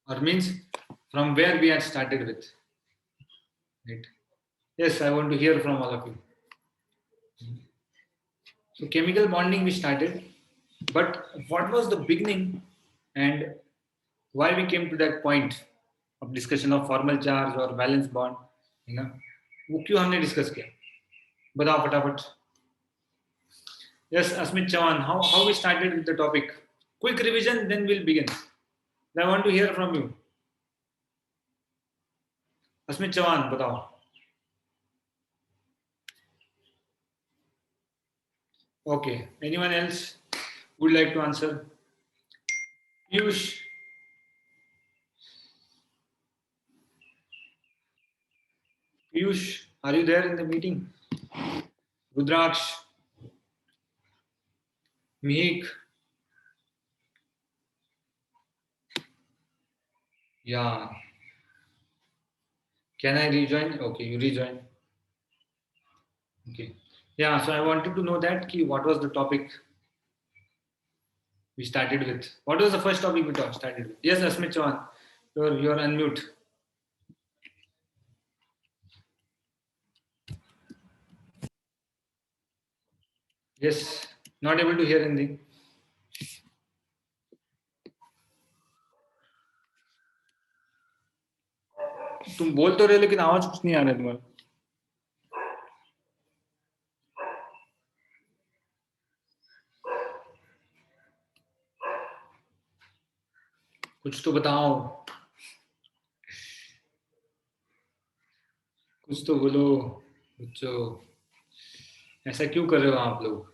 or means from where we had started with. Right? Yes, I want to hear from all of you. So chemical bonding we started, but what was the beginning and why we came to that point of discussion of formal charge or valence bond, you know, वो क्यों हमने discuss किया, बताओ फटाफट. Yes, Asmit Chavan, how we started with the topic? Quick revision, then we'll begin. I want to hear from you. Asmit Chavan, बताओ. Okay. Anyone else would like to answer? Piyush. Piyush, are you there in the meeting? Rudraksh. Mihik. Yeah. Can I rejoin? Okay, you rejoin. Okay. Yeah, so I wanted to know that what was the topic we started with? What was the first topic we started with? Yes, Asmit Chavan, you're unmute. Yes, not able to hear anything. तुम बोल तो रहे लेकिन आवाज कुछ नहीं आ रहा है तुम्हारा. कुछ तो बताओ, कुछ तो बोलो बच्चों. ऐसा क्यों कर रहे हो आप लोग?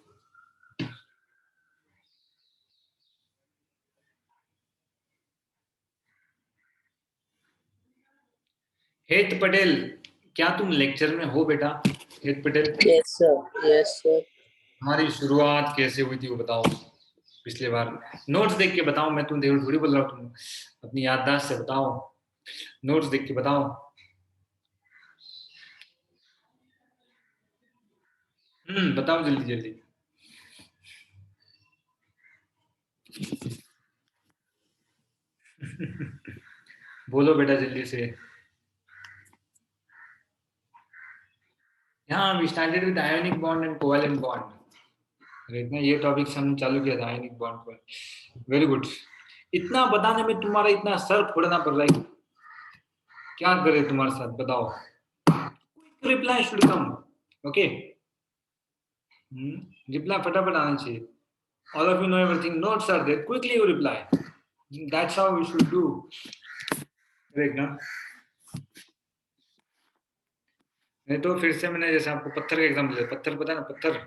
हेत पटेल, क्या तुम लेक्चर में हो बेटा? हेत Patel. Yes sir, yes sir. हमारी शुरुआत कैसे हुई थी वो बताओ. पिछले बार नोट्स देख के बताओ. मैं तुम थोड़ी बोल रहा हूँ, तुम अपनी याददाश्त से बताओ. नोट्स देख के बताओ. बताओ जल्दी जल्दी. बोलो बेटा जल्दी से. हाँ, we started with ionic bond and covalent bond. Right ना, ये टॉपिक हमने चालू किया था आयनिक बॉन्ड पर. Very good. इतना बताने में तुम्हारा इतना सर फोड़ना पड़ रहा है, क्या करे तुम्हारे साथ बताओ. Reply should come. Okay, reply फटाफट आना चाहिए. All of you know everything. Notes are there. Quickly you reply. That's how we should do. Correct ना? नहीं तो फिर से मैंने जैसे आपको पत्थर का एग्जाम्पल दिया. पत्थर पता है ना, पत्थर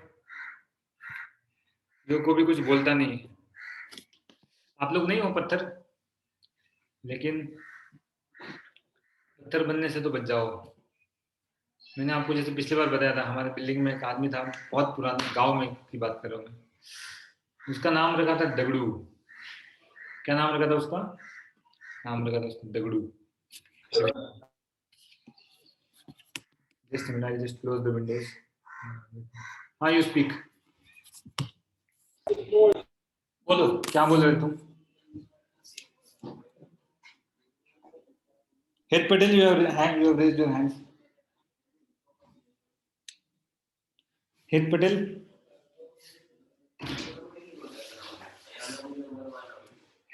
जो को भी कुछ बोलता नहीं. आप लोग नहीं हो पत्थर, लेकिन पत्थर बनने से तो बच जाओ. मैंने आपको जैसे पिछली बार बताया था, हमारे बिल्डिंग में एक आदमी था, बहुत पुराने गांव में की बात कर रहा हूँ मैं. उसका नाम रखा था दगड़ू. क्या नाम रखा था उसका? नाम रखा था उसका Dagdu. Just a minute, I just close the windows. हाँ, you speak. बोलो, क्या बोल रहे तुम? Head Patel, you have raised your hands. Head Patel.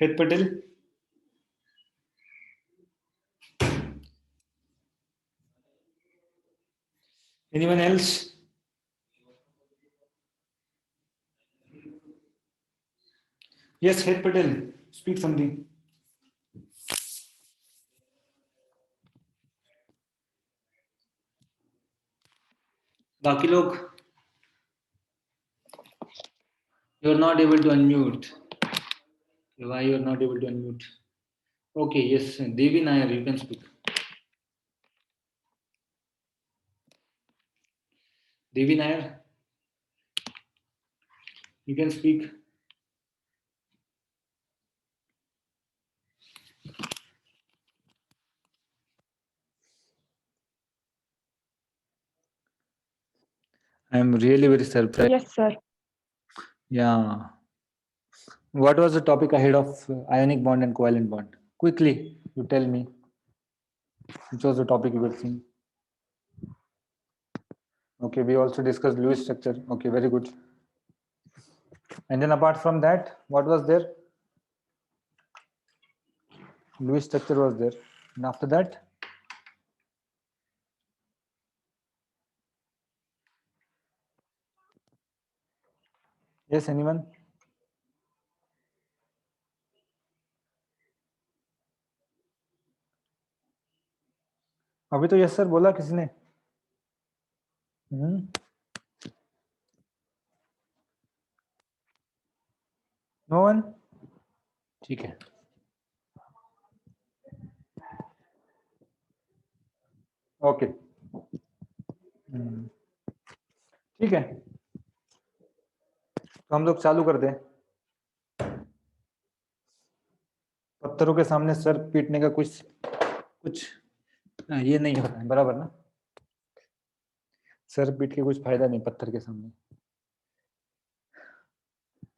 Head Patel. Anyone else? Yes, Head Patel, speak something. बाकी लोग, you're not able to unmute. Why you're not able to unmute? Okay, yes, Devi Nair, you can speak. Devi Nair, you can speak. I'm really very surprised. Yes, sir. Yeah. What was the topic ahead of ionic bond and covalent bond? Quickly. You tell me which was the topic you were seeing. Okay, we also discussed Lewis structure. Okay, very good. And then apart from that, what was there? Lewis structure was there. And after that, yes, anyone? अभी तो yes sir बोला किसी ने? No one? ठीक है. Okay, ठीक है, तो हम लोग चालू करते हैं. पत्थरों के सामने सर पीटने का कुछ ये नहीं होता है, बराबर ना? सर पीट के कुछ फायदा नहीं पत्थर के सामने.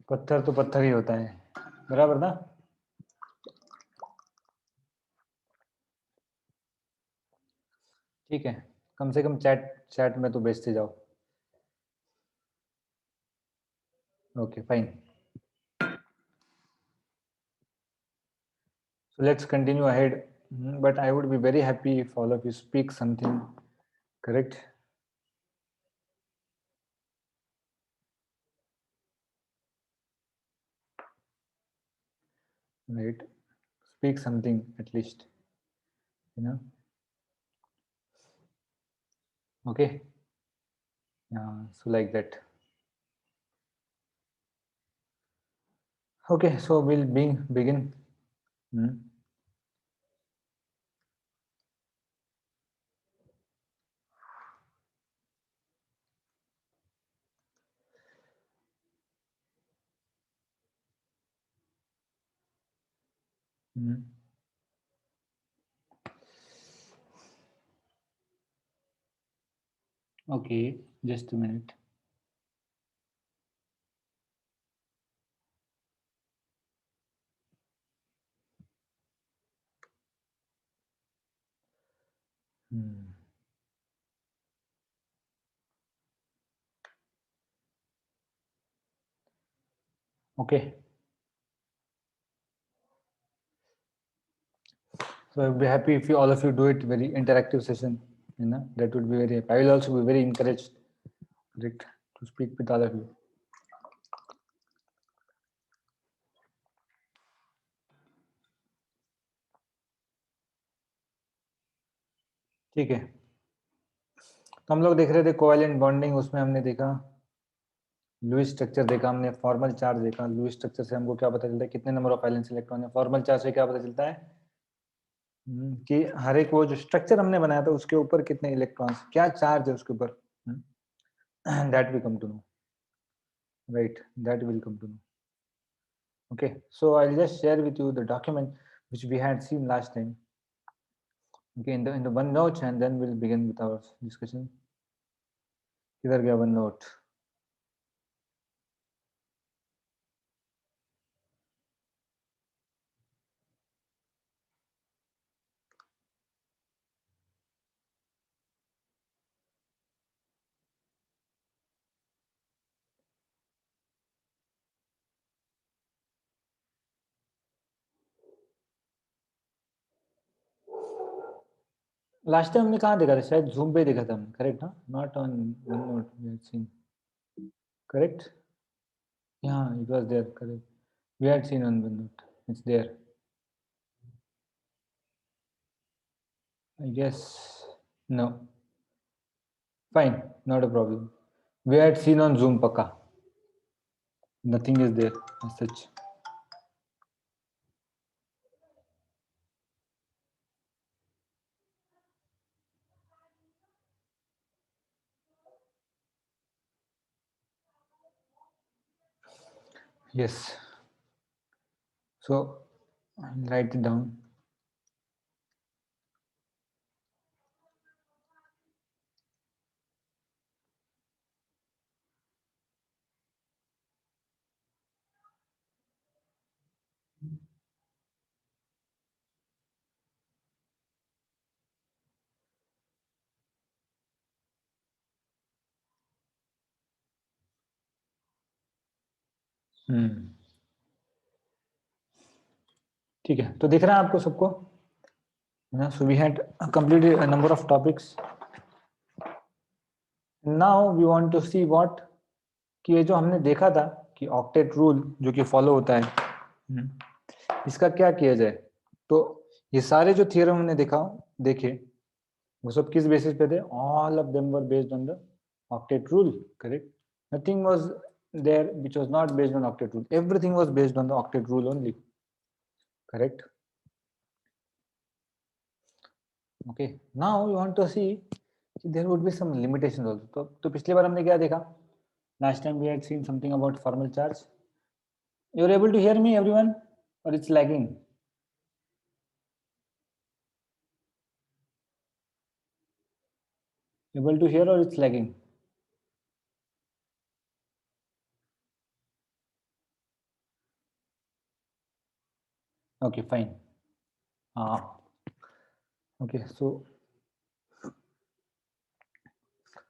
पत्थर तो पत्थर ही होता है, बराबर ना? ठीक है, कम से कम चैट में तो भेजते जाओ. Okay, fine. So let's continue ahead. But I would be very happy if all of you speak something, correct? Right? Speak something at least, you know? Okay? Yeah, so like that. Okay, so we'll begin. Okay, just a minute. Okay. So I'll be happy if all of you do it very interactive session. That would be very. I will also be very encouraged, correct, to speak with all of you. ठीक है, तो हम लोग देख रहे थे covalent bonding. उसमें हमने देखा लुईस स्ट्रक्चर देखा, हमने फॉर्मल चार्ज देखा. लुईस स्ट्रक्चर से हमको क्या पता चलता है, कितने नंबर ऑफ वैलेंस इलेक्ट्रॉन है. फॉर्मल चार्ज से क्या पता चलता है कि हर एक वो जो स्ट्रक्चर हमने बनाया था उसके ऊपर कितने इलेक्ट्रॉन्स, क्या चार्ज है उसके ऊपर. That we come to know, right, that will come to know. Okay, so I'll just share with you the document which we had seen last time. Okay, in the OneNote, and then we'll begin with our discussion. किधर गया OneNote? Last time हमने कहाँ देखा था? शायद zoom पे देखा था हमने, करेक्ट ना? Not on OneNote we had seen, correct? Yeah, it was there, correct. We had seen on OneNote. It's there. I guess no. Fine, not a problem. We had seen on Zoom Paka. Nothing is there as such. Yes. So I'll write it down. ठीक है, तो दिख रहा है आपको सबको ना? So we had completed a number of topics. Now we want to see what, कि ये जो हमने देखा था कि ऑक्टेट रूल जो कि फॉलो होता है, इसका क्या किया जाए। तो ये सारे जो थियरम हमने देखे वो सब किस बेसिस पे थे? All of them were based on the octet rule, correct? Nothing was there which was not based on octet rule, everything was based on the octet rule only, correct? Okay, now we want to see there would be some limitations also. तो पिछली बार हमने क्या देखा? Last time we had seen something about formal charge. You are able to hear me everyone और it's lagging? Able to hear or it's lagging? Okay, fine. Okay, so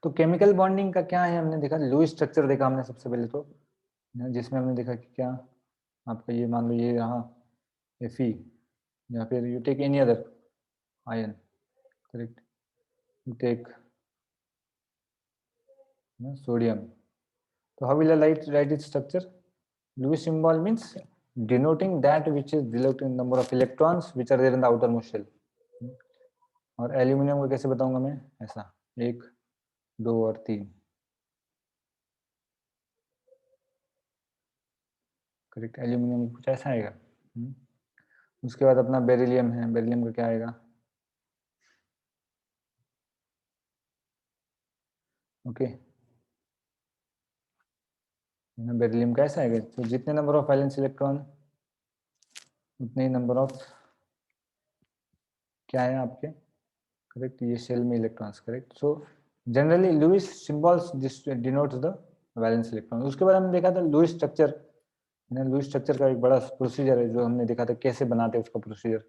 तो chemical bonding का क्या है हमने देखा? लुईस स्ट्रक्चर देखा हमने सबसे पहले, तो जिसमें हमने देखा कि क्या आपका ये मान लो ये रहा Fe, या फिर you take any other ion, correct? You take sodium. So how will I write its structure? Lewis symbol means denoting that which is denoting number of electrons which are there in the outermost shell. और aluminium को कैसे बताऊंगा मैं? ऐसा 1, 2 और 3, correct? Aluminium कुछ ऐसा आएगा। उसके बाद अपना बेरिलियम है, बेरिलियम का क्या आएगा? ओके, बेरिलियम का ऐसा आएगा। तो जितने नंबर ऑफ वैलेंस इलेक्ट्रॉन उतने ही नंबर ऑफ क्या है आपके, करेक्ट? ये शेल में electrons, correct? So generally Lewis symbols denotes the valence electron. उसके बाद हमने देखा था लुईस स्ट्रक्चर। लुईस स्ट्रक्चर का एक बड़ा प्रोसीजर है जो हमने देखा था कैसे बनाते हैं उसका प्रोसीजर।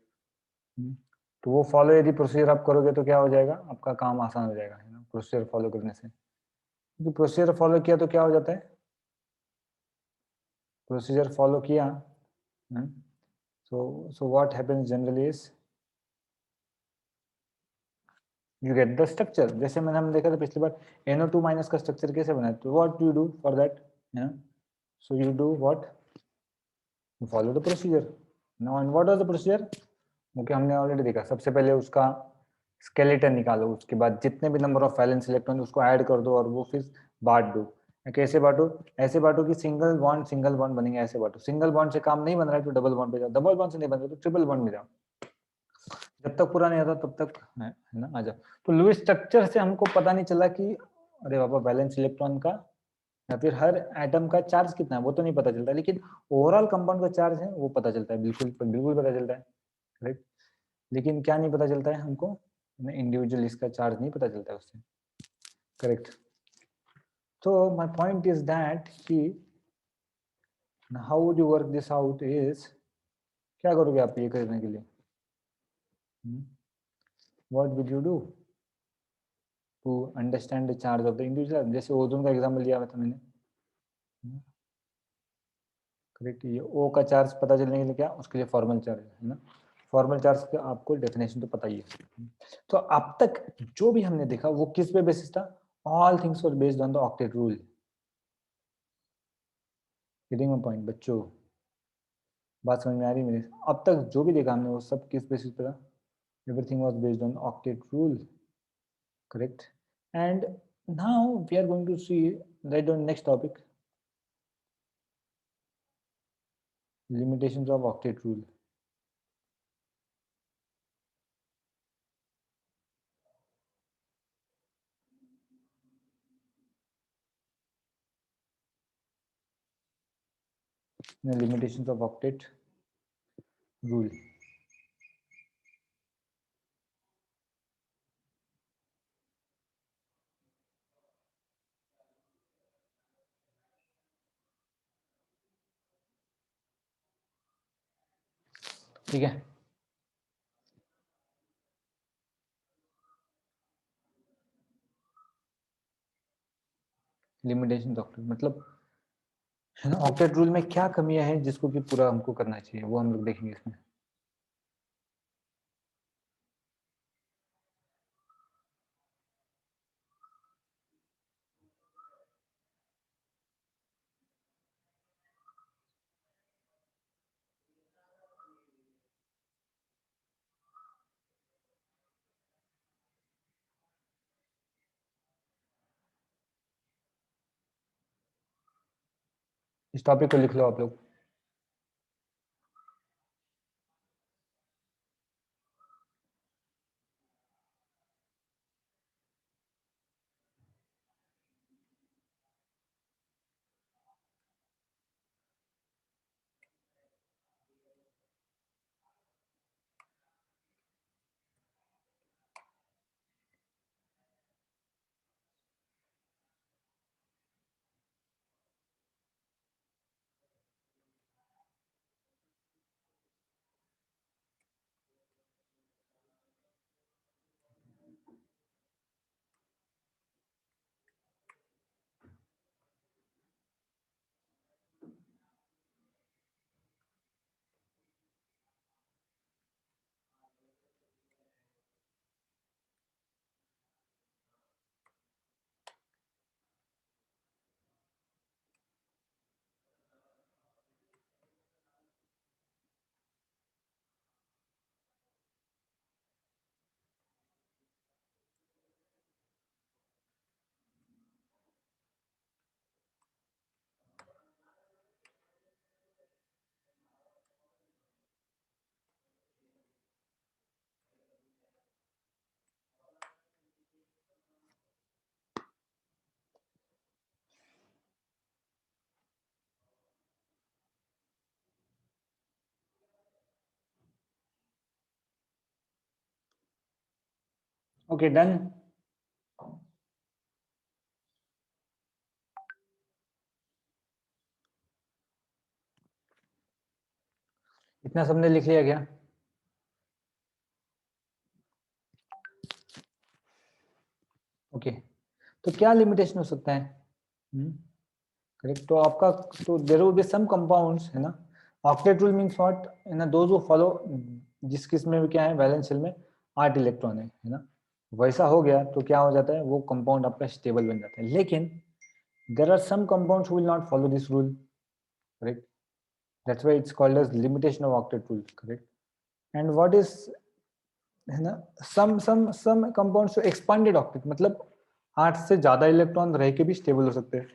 तो वो फॉलो यदि प्रोसीजर आप करोगे तो क्या हो जाएगा? आपका काम आसान हो जाएगा, है ना, प्रोसीजर फॉलो करने से। क्योंकि प्रोसीजर फॉलो किया तो क्या हो जाता है? प्रोसीजर फॉलो किया, so what happens generally is you get the structure. जैसे मैंने हम देखा था पिछली बार NO2 माइनस का स्ट्रक्चर कैसे बना है। तो what you do for that, so you do what, you follow the procedure. Now and what was the procedure? Okay, हमने ऑलरेडी देखा। सबसे पहले उसका स्केलेटन निकालो, उसके बाद जितने भी नंबर ऑफ वैलेंस इलेक्ट्रॉन उसको ऐड कर दो और वो फिर बांट दो। कैसे बांटो? ऐसे बांटो कि सिंगल बॉन्ड बनेंगे, ऐसे बांटो। सिंगल बॉन्ड से काम नहीं बन रहा है तो डबल बॉन्ड पे जाओ, डबल बॉन्ड से नहीं बन रहा तो ट्रिपल बॉन्ड में जाओ। जब तक पूरा नहीं आता तब तक है ना, आ जाओ। तो लुईस स्ट्रक्चर से हमको पता नहीं चला कि अरे बाबा वैलेंस इलेक्ट्रॉन का या फिर हर एटम का चार्ज कितना है वो तो नहीं पता चलता, लेकिन ओवरऑल कंपाउंड का चार्ज है वो पता चलता है, बिल्कुल बिल्कुल पता चलता है, राइट? लेकिन क्या नहीं पता चलता है हमको? इंडिविजुअल इसका चार्ज नहीं पता चलता है उससे, करेक्ट? तो माय पॉइंट इज दैट कि how would you work this out is, क्या करोगे आप ये करने के लिए? What will you do to understand the charge of the individual? जैसे ओजोन का एग्जांपल लिया था मैंने, करेक्ट? ये ओ का चार्ज पता चलने के लिए क्या, उसके लिए फॉर्मल चार्ज है ना। फॉर्मल चार्ज का आपको डेफिनेशन तो पता ही है। तो अब तक जो भी हमने देखा वो किस पे बेसिस था? All things were based on the octet rule. Getting my point बच्चों? बात समझ में आ रही मेरे? अब तक जो भी देखा हमने वो सब किस बेसिस पे था? Everything was based on octet rule, correct? And now we are going to see that on next topic, limitations of octet rule. The limitations of octet rule. ठीक है, लिमिटेशन ऑफ मतलब है ना। ऑक्टेट रूल में क्या कमियां हैं जिसको कि पूरा हमको करना चाहिए, वो हम लोग देखेंगे इसमें। इस टॉपिक को लिख लो आप लोग। Okay done. इतना सबने लिख लिया क्या? ओके, तो क्या लिमिटेशन हो सकता है? करेक्ट। तो आपका, तो there will be some compounds, है ना। ऑक्टेट रूल मींस व्हाट, है ना, दोज हु फॉलो, जिस किस में भी क्या है, वैलेंस शेल में 8 इलेक्ट्रॉन है ना। वैसा हो गया तो क्या हो जाता है, वो कंपाउंड आपका स्टेबल बन जाता है। लेकिन there are some compounds who will not follow this rule, correct. That's why it's called as limitation of octet rule, correct. And what is, है ना, सम कंपाउंड्स एक्सपांडेड ऑक्टेट, मतलब 8 से ज्यादा इलेक्ट्रॉन रह के भी स्टेबल हो सकते हैं,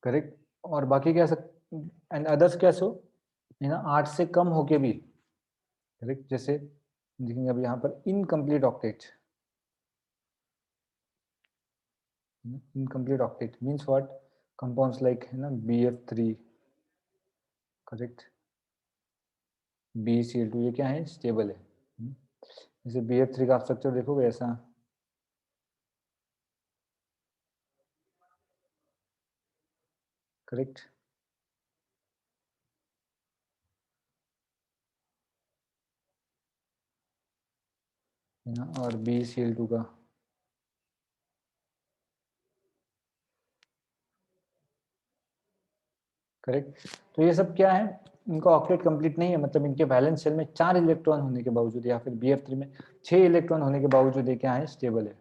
करेक्ट। और बाकी क्या सक, एंड अदर्स क्या सो, है ना, 8 से कम होके भी, करेक्ट। जैसे देखेंगे अब यहाँ पर incomplete octet, incomplete octet means what, compounds like, है ना, BF3, करेक्ट, BeCl2, ये क्या है, स्टेबल है। जैसे BF3 का स्ट्रक्चर देखोगे ऐसा, करेक्ट, है ना, और BeCl2 का, करेक्ट। तो ये सब क्या है, इनका ऑक्टेट कंप्लीट नहीं है, मतलब इनके वैलेंस शेल में 4 इलेक्ट्रॉन होने के बावजूद, या फिर BF3 में 6 इलेक्ट्रॉन होने के बावजूद ये क्या है, स्टेबल है।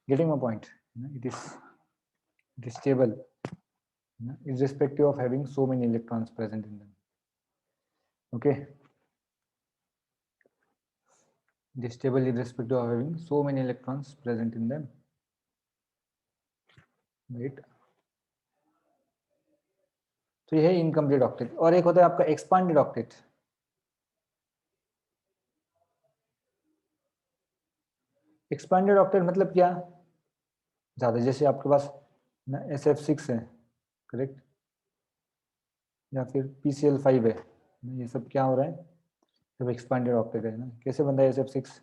Getting my point, it is stable, irrespective of having so many electrons present in them. Okay, it is stable irrespective of having so many electrons present in them, right? तो ये है इनकम्प्लीट ऑक्टेट। और एक होता है आपका expanded octet. Expanded octet मतलब क्या, ज्यादा, जैसे आपके पास ना SF6 है, करेक्ट, या फिर PCl5 है, ये सब क्या हो रहा है, सब एक्सपांडेड ऑक्टेट है ना। कैसे बनता है SF6?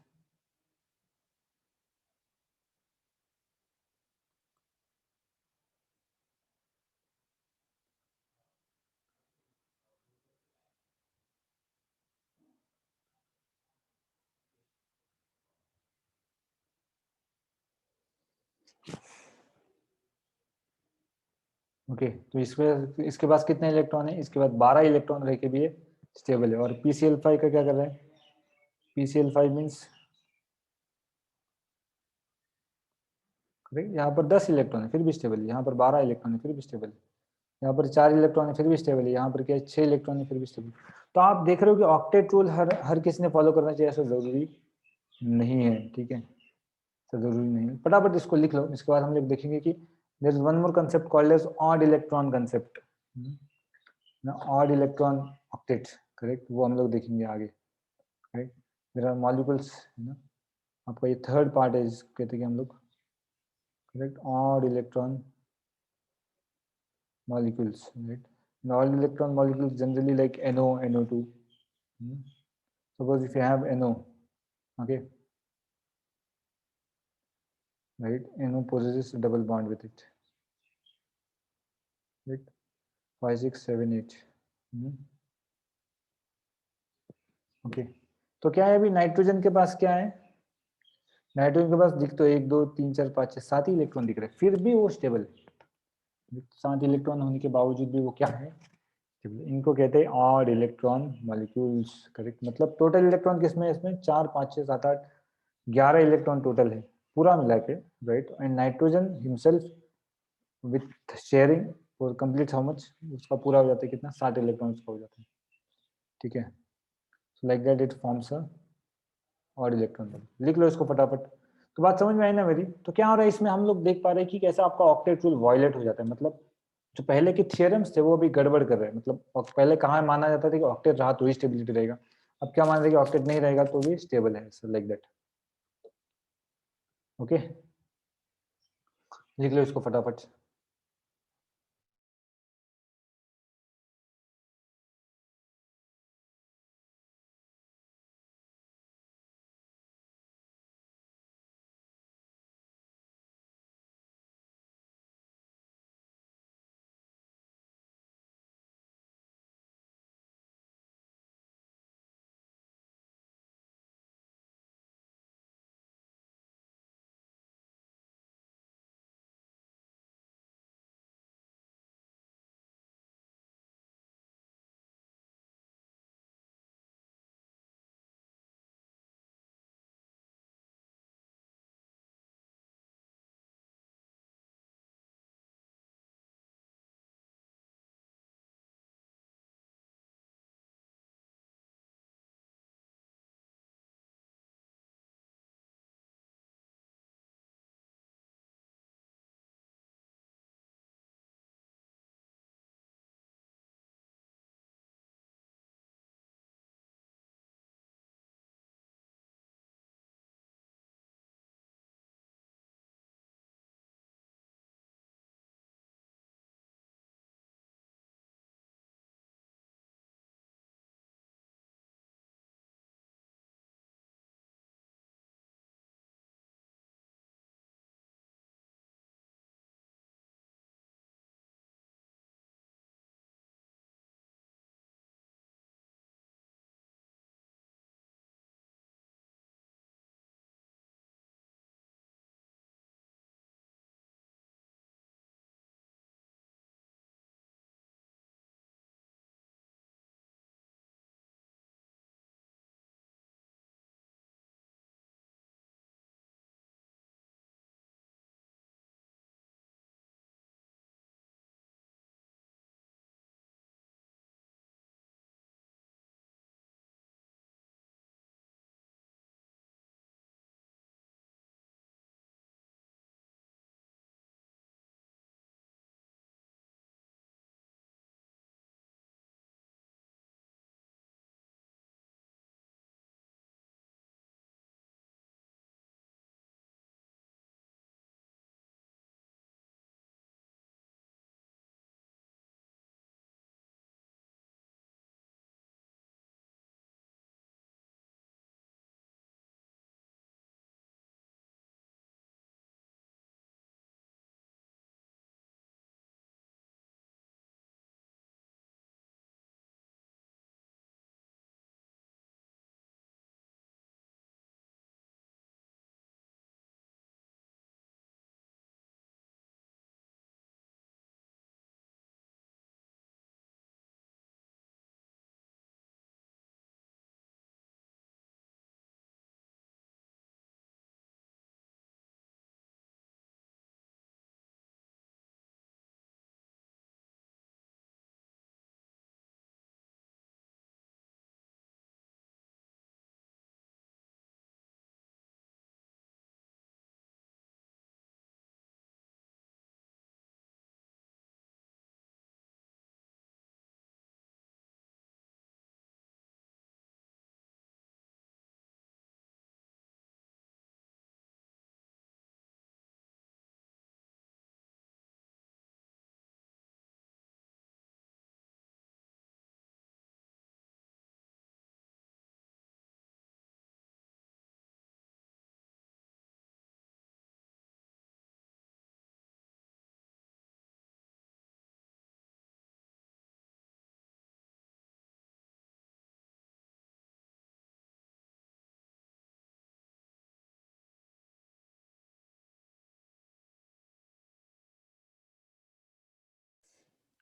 ओके, तो इसके पास कितने इलेक्ट्रॉन है? इसके बाद 12 इलेक्ट्रॉन रह के भी ये स्टेबल है। और PCl5 का क्या कर रहा है? PCl5 मीन्स यहाँ पर 10 इलेक्ट्रॉन है फिर भी स्टेबल है, यहाँ पर 12 इलेक्ट्रॉन है फिर भी स्टेबल है, यहाँ पर 4 इलेक्ट्रॉन है फिर भी स्टेबल है, यहाँ पर क्या है 6 इलेक्ट्रॉन है फिर भी स्टेबल। तो आप देख रहे हो कि ऑक्टेट रूल हर किसी ने फॉलो करना चाहिए ऐसा जरूरी नहीं है, ठीक है, ऐसा जरूरी नहीं है। फटाफट इसको लिख लो, इसके बाद हम लोग देखेंगे कि there is one more concept called as odd electron concept ना, ऑड इलेक्ट्रॉन ऑक्टेट, करेक्ट, वो हम लोग देखेंगे आगे, राइट। देयर आर मॉलिक्यूल्स, है ना, आपका ये थर्ड पार्ट है कहते हैं कि हम लोग, correct, odd electron molecules, right? And all electron molecules generally like NO, NO2. Suppose if you have NO, okay, right? NO possesses a double bond with it, right? 5, 6, 7, 8. Okay, तो क्या है अभी नाइट्रोजन के पास क्या है? नाइट्रोजन के पास दिख तो 1 2 3 4 5 6 7 ही इलेक्ट्रॉन दिख रहे हैं, फिर भी वो स्टेबल है। 7 इलेक्ट्रॉन होने के बावजूद भी वो क्या है? इनको कहते हैं ऑड इलेक्ट्रॉन मॉलिक्यूल्स, करेक्ट। मतलब टोटल इलेक्ट्रॉन किसमें है? इसमें 4 5 6 7 8 11 इलेक्ट्रॉन टोटल है पूरा मिला के, right. And nitrogen himself with sharing और कंप्लीट हाउ मच, उसका पूरा हो जाता है कितना? 7 इलेक्ट्रॉन का हो जाता है, ठीक है। So like that it forms a odd electron. लिख लो इसको फटाफट। तो बात समझ में आई ना मेरी? तो क्या हो रहा है इसमें, हम लोग देख पा रहे हैं कि कैसे आपका ऑक्टेट रूल वायलेट हो जाता है। मतलब जो पहले के थियरम्स थे वो अभी गड़बड़ कर रहे हैं। मतलब पहले कहाँ माना जाता था कि ऑक्टेट रहा तो ही स्टेबिलिटी रहेगा, अब क्या मान रहे हैं कि ऑक्टेट नहीं रहेगा तो भी स्टेबल है, सो लाइक दैट। ओके, लिख लो इसको फटाफट।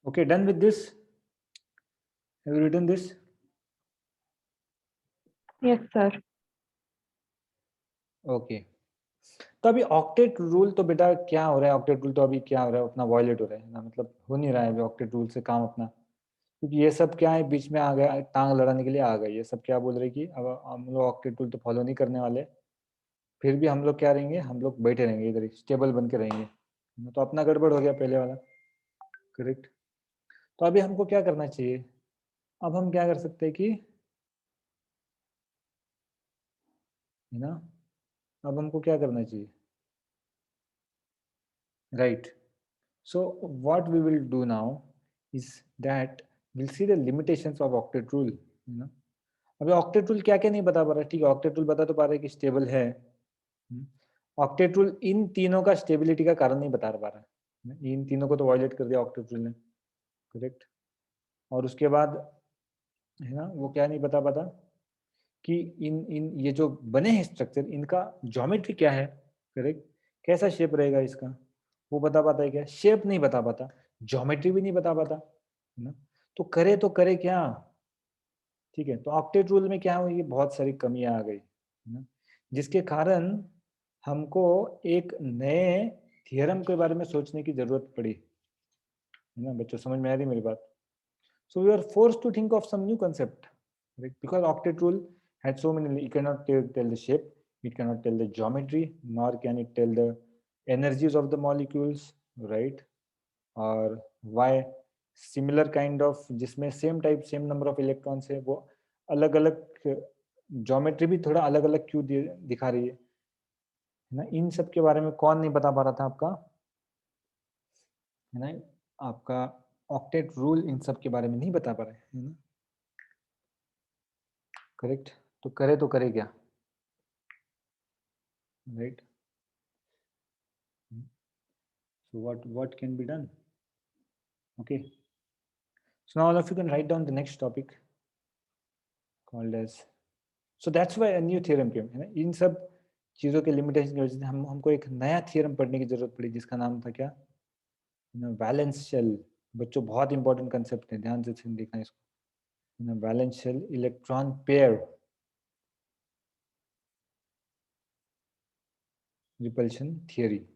Okay, done with this? Have you written this? Yes, sir. Okay. तो अभी ऑक्टेट रूल तो बेटा क्या हो रहा है, ऑक्टेट रूल तो अभी क्या हो रहा है, अपना वॉयलेट हो रहा है ना, मतलब हो नहीं रहा है अभी ऑक्टेट रूल से काम अपना, क्योंकि ये सब क्या है बीच में आ गया, टांग लड़ाने के लिए आ गए ये सब। क्या बोल रहे कि अब हम लोग ऑक्टेट रूल तो फॉलो नहीं करने वाले, फिर भी हम लोग क्या रहेंगे, हम लोग बैठे रहेंगे इधर ही, स्टेबल बन के रहेंगे। तो अपना गड़बड़ हो गया पहले वाला, करेक्ट। तो अभी हमको क्या करना चाहिए, अब हम क्या कर सकते हैं कि, है ना, अब हमको क्या करना चाहिए, right. So what we will do now is that we'll see the limitations of octet rule, you know. अभी octet rule क्या क्या नहीं बता पा रहा है, ठीक है, octet rule बता तो पा रहा है कि स्टेबल है। octet rule इन तीनों का स्टेबिलिटी का कारण नहीं बता पा रहा है, इन तीनों को तो वायलेट कर दिया octet rule ने, करेक्ट। और उसके बाद है ना, वो क्या नहीं बता पाता कि इन इन ये जो बने हैं स्ट्रक्चर, इनका ज्योमेट्री क्या है, करेक्ट, कैसा शेप रहेगा इसका, वो बता पाता है क्या, शेप नहीं बता पाता, ज्योमेट्री भी नहीं बता पाता, है ना। तो करे क्या, ठीक है। तो ऑक्टेट रूल में क्या हुई, बहुत सारी कमियां आ गई, है ना, जिसके कारण हमको एक नए थियरम के बारे में सोचने की जरूरत पड़ी, है ना। बच्चों समझ में आ रही मेरी बात? So we are forced to think of some new concept, right? Because octet rule had so many, it cannot tell the shape, it cannot tell the geometry, nor can it tell the energies of the molecules, right? और why similar kind of, जिसमें same type same number of electrons है, वो अलग अलग geometry भी थोड़ा अलग अलग क्यों दिखा रही है ना। इन सब के बारे में कौन नहीं बता पा रहा था आपका, है ना, आपका ऑक्टेट रूल इन सब के बारे में नहीं बता पा रहे, है ना, करेक्ट। तो करे क्या, right. So what can be done? Okay, so now all of you can write down the next topic called as, so that's why a new theorem came, है ना। इन सब चीजों के लिमिटेशन की वजह से हमको एक नया थियरम पढ़ने की जरूरत पड़ी, जिसका नाम था क्या, वैलेंस शेल। बच्चों बहुत इंपॉर्टेंट कंसेप्ट है, ध्यान से देखना इसको, valence shell electron pair repulsion theory,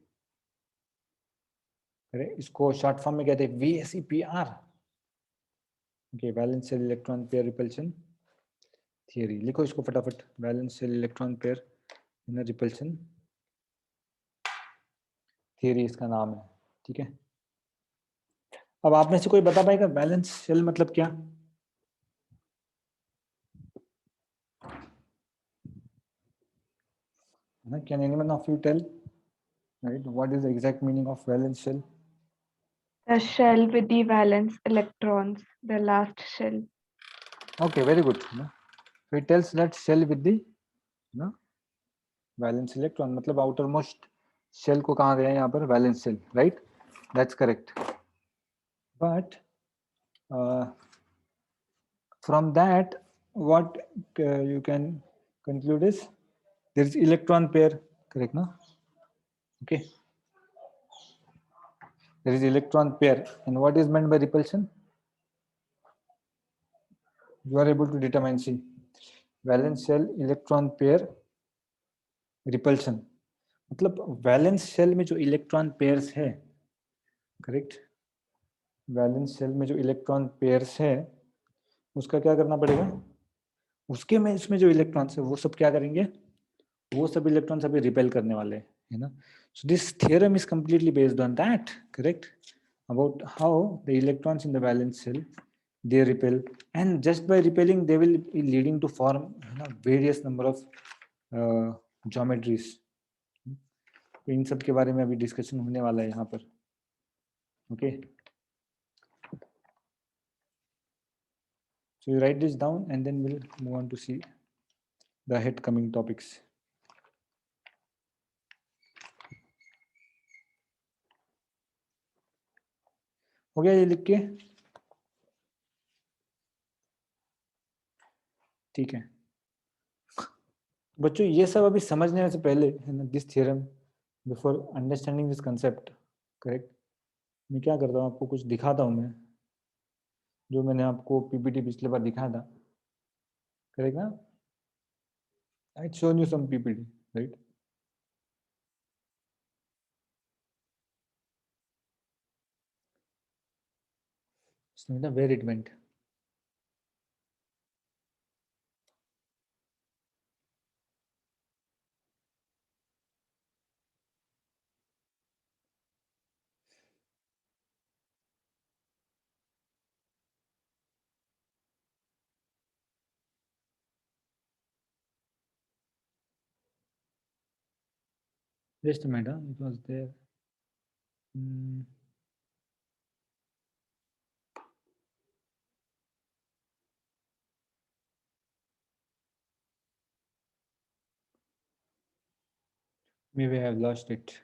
इसको शॉर्ट फॉर्म में कहते हैं VSEPR। Okay, valence shell electron pair repulsion theory, लिखो इसको फटाफट, valence shell electron pair repulsion theory इसका नाम है, ठीक है। अब आप में से कोई बता पाएगा वैलेंस शेल मतलब क्या, can anyone of you tell, right, what is the exact meaning of valence shell? The shell with the valence electrons, the last shell. Okay, very good. So it tells that shell with the valence electron, मतलब outermost shell को कहाँ गया है यहाँ पर, valence shell, right? That's correct. But from that, what you can conclude is there is electron pair, correct? No? Okay. There is electron pair, and what is meant by repulsion? You are able to determine, see, valence shell electron pair repulsion, मतलब valence shell में जो electron pairs है, correct, valence shell में जो electron pairs है उसका क्या करना पड़ेगा, उसके में इसमें जो इलेक्ट्रॉन्स है वो सब क्या करेंगे, वो सब इलेक्ट्रॉन्स अभी रिपेल करने वाले हैं, है ना। So this theorem is completely based on that, correct, about how the electrons in the valence shell they repel, and just by repelling they will be leading to form various number of geometries। इन सब के बारे में अभी discussion होने वाला है यहाँ पर, okay. So you write this down and then we'll move on to see the ahead coming topics. हो गया ये लिख के, ठीक है बच्चों। ये सब अभी समझने से पहले, है ना, this theorem, before understanding this concept, correct, मैं क्या करता हूँ, आपको कुछ दिखाता हूँ मैं, जो मैंने आपको पीपीटी पिछले बार दिखाया था, करेक्ट ना? I shown you some PPT, right? Where it went. Just a minute, it was there. Maybe I have lost it.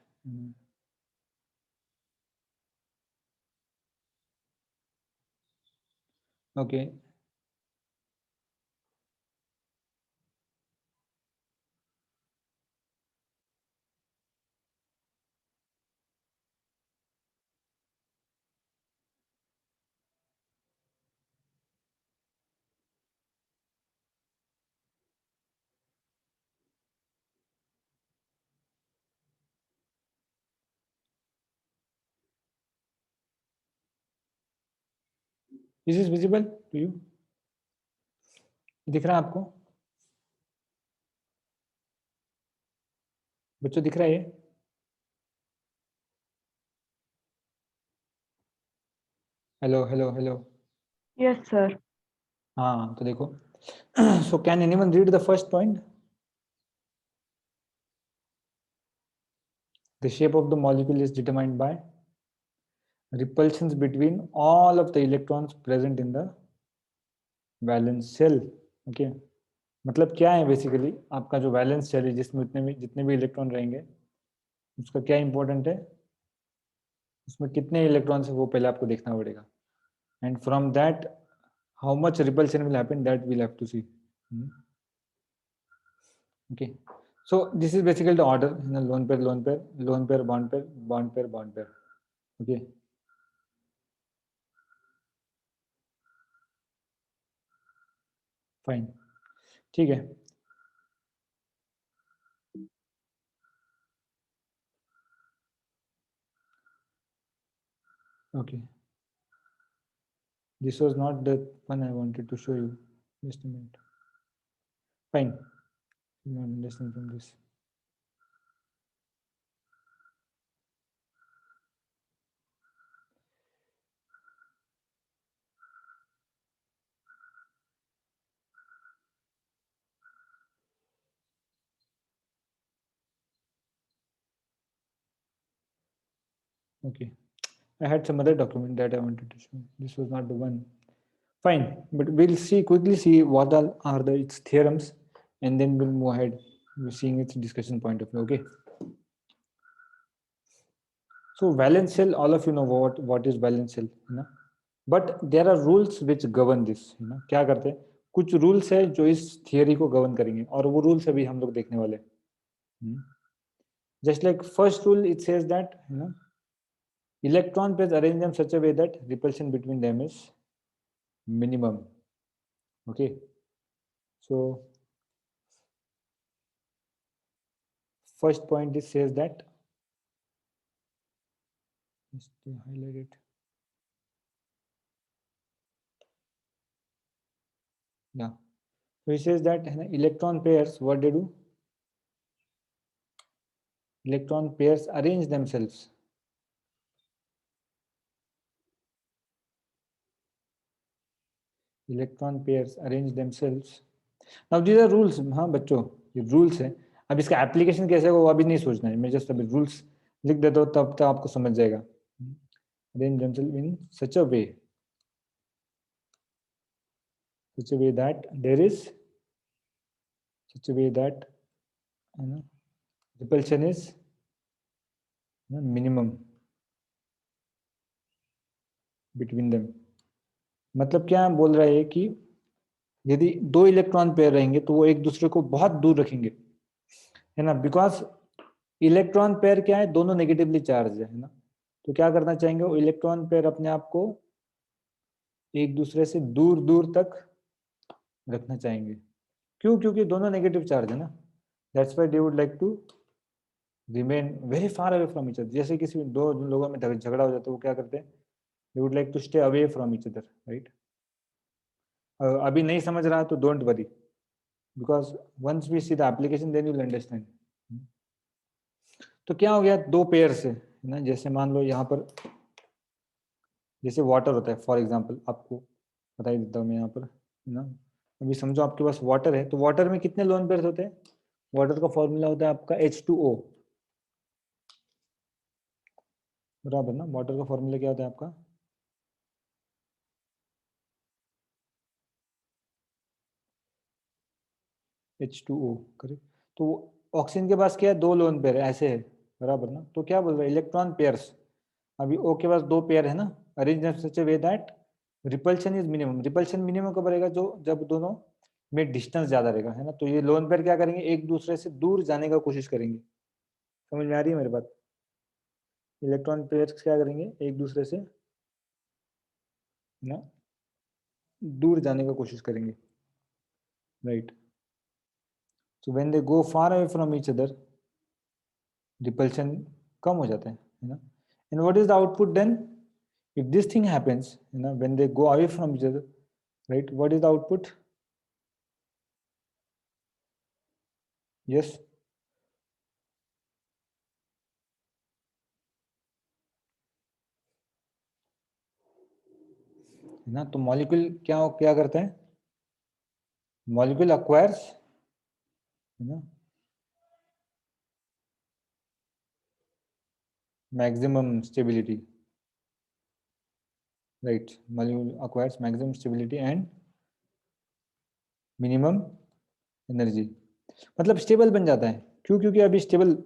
Okay. Is this visible to you? दिख रहा है आपको बच्चों? दिख रहा है ये? Hello hello hello. Yes, sir. हाँ तो देखो. So can anyone read the first point? The shape of the molecule is determined by repulsions between all of the electrons present in the valence shell. Okay. मतलब क्या है basically आपका जो valence shell है जिसमें जितने भी इलेक्ट्रॉन रहेंगे उसका क्या इंपॉर्टेंट है, उसमें कितने इलेक्ट्रॉन्स है वो पहले आपको देखना पड़ेगा. And from that how much repulsion will happen that will have to see. Okay, so this is basically the order, lone pair, lone pair, lone pair, bond pair, bond pair, bond pair. Okay. Fine. ठीक है. Okay. This was not the one I wanted to show you. Just a minute. Fine. You don't understand from this. Okay. I had some other document that I wanted to show. This was not the one. Fine, but we'll quickly see what are the its theorems, and then we'll move ahead. We're seeing its discussion point of view. Okay. So valence shell, all of you know what is valence shell, but there are rules which govern this. क्या करते हैं, कुछ rules है जो इस theory को govern करेंगे और वो रूल्स अभी हम लोग देखने वाले. Just like first rule, it says that electron pairs arrange them such a way that repulsion between them is minimum. Okay, so first point is says that, just highlight it. Yeah, so it says that electron pairs, what they do, electron pairs arrange themselves electron pairs arrange themselves. Now these are rules. हाँ बच्चों ये rules है. अब इसका application कैसे होगा वो अभी नहीं सोचना है, मैं जस्ट अभी रूल्स लिख देता हूँ तब तक आपको समझ जाएगा. arrange themselves in such a way that there is such a way that repulsion is minimum between them. मतलब क्या बोल रहा है कि यदि दो इलेक्ट्रॉन पेयर रहेंगे तो वो एक दूसरे को बहुत दूर रखेंगे, है ना, बिकॉज इलेक्ट्रॉन पेयर क्या है, दोनों नेगेटिवली चार्ज है ना. तो क्या करना चाहेंगे वो इलेक्ट्रॉन पेयर अपने आप को एक दूसरे से दूर दूर तक रखना चाहेंगे। क्यों? क्योंकि दोनों नेगेटिव चार्ज है ना, that's why they would like to remain very far away from each other. जैसे किसी दो लोगों में झगड़ा हो जाता है, वो क्या करते हैं, they would like to stay away from each other, right. अभी नहीं समझ रहा तो don't worry, because once we see the application then you will understand. तो क्या हो गया, दो पेयर से ना, जैसे मान लो यहाँ पर जैसे वाटर होता है फॉर एग्जांपल, आपको बता ही देता हूँ मैं यहाँ पर ना। अभी समझो आपके पास वाटर है, तो वाटर में कितने लोन पेयर्स होते हैं? वाटर का फॉर्मूला होता है आपका H2O, बराबर ना। वाटर का फॉर्मूला क्या होता है आपका? H2O, correct. तो ऑक्सीजन के पास क्या है, दो लोन पेयर है, ऐसे है, बराबर ना। तो क्या बोल रहा है, इलेक्ट्रॉन पेयर्स। अभी O के पास दो पेयर है ना, arrange in such A way that repulsion is minimum. Repulsion minimum कब रहेगा, जो जब दोनों में डिस्टेंस ज्यादा रहेगा, है ना। तो ये लोन पेयर क्या करेंगे, एक दूसरे से दूर जाने का कोशिश करेंगे। समझ में आ रही है मेरी बात? इलेक्ट्रॉन पेयर्स क्या करेंगे, एक दूसरे से ना दूर जाने का कोशिश करेंगे, right. So when they go far away from each other, repulsion कम हो जाता है ना। And what is the output then, if this thing happens, when they go away from each other, right, what is the output? Yes, है ना। तो molecule क्या करते हैं, मॉलिक्यूल अक्वायर्स, है ना, maximum stability, right. Molecule acquires maximum stability and minimum energy, मतलब stable बन जाता है। क्यों? क्योंकि अभी स्टेबल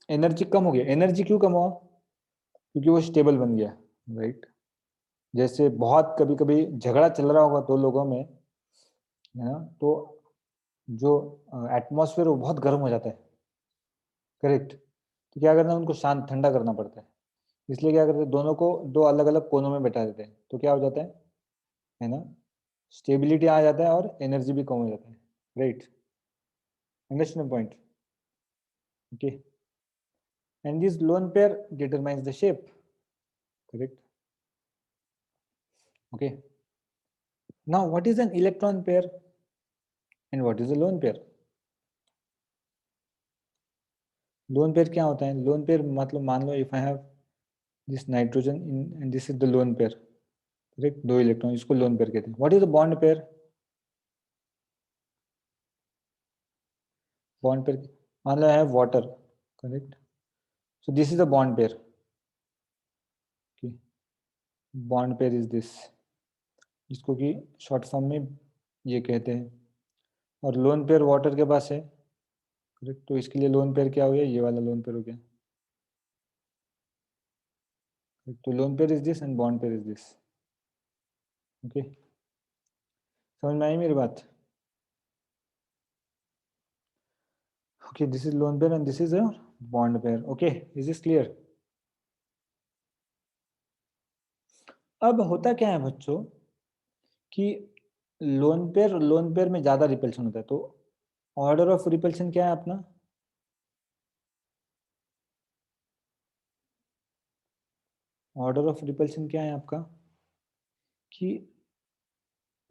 एनर्जी कम हो गया। एनर्जी क्यों कम हुआ? क्योंकि वो स्टेबल बन गया, राइट। जैसे बहुत कभी कभी झगड़ा चल रहा होगा दो लोगों में, है ना, तो जो एटमॉस्फेयर वो बहुत गर्म हो जाता है, करेक्ट। तो क्या करना है, उनको शांत ठंडा करना पड़ता है। इसलिए क्या करते हैं, दोनों को दो अलग अलग कोनों में बैठा देते हैं। तो क्या हो जाता है ना, स्टेबिलिटी आ जाता है और एनर्जी भी कम हो जाता है, right. Understand point? Okay. And this lone pair determines the shape, correct. Okay, now what is an electron pair and what is a lone pair? Lone pair क्या होता है? लोन पेयर मतलब मान लो if I have this nitrogen in and this is the lone pair, correct, दो electron, इसको lone pair कहते हैं। What is the bond pair? Bond pair मान लो है water, correct. So this is a bond pair, bond pair is this, जिसको कि short form में ये कहते हैं। और लोन पेयर वाटर के पास है, करेक्ट। तो इसके लिए लोन पेयर क्या हो गया, ये वाला लोन पेयर हो गया। तो lone pair is this and bond pair is this, okay. समझ में आई मेरी बात? Okay, this is lone pair and this is a bond pair, okay. Is this clear? अब होता क्या है बच्चों कि लोन पेयर में ज्यादा रिपल्शन होता है। तो ऑर्डर ऑफ रिपल्शन क्या है अपना? ऑर्डर ऑफ रिपल्शन क्या है आपका कि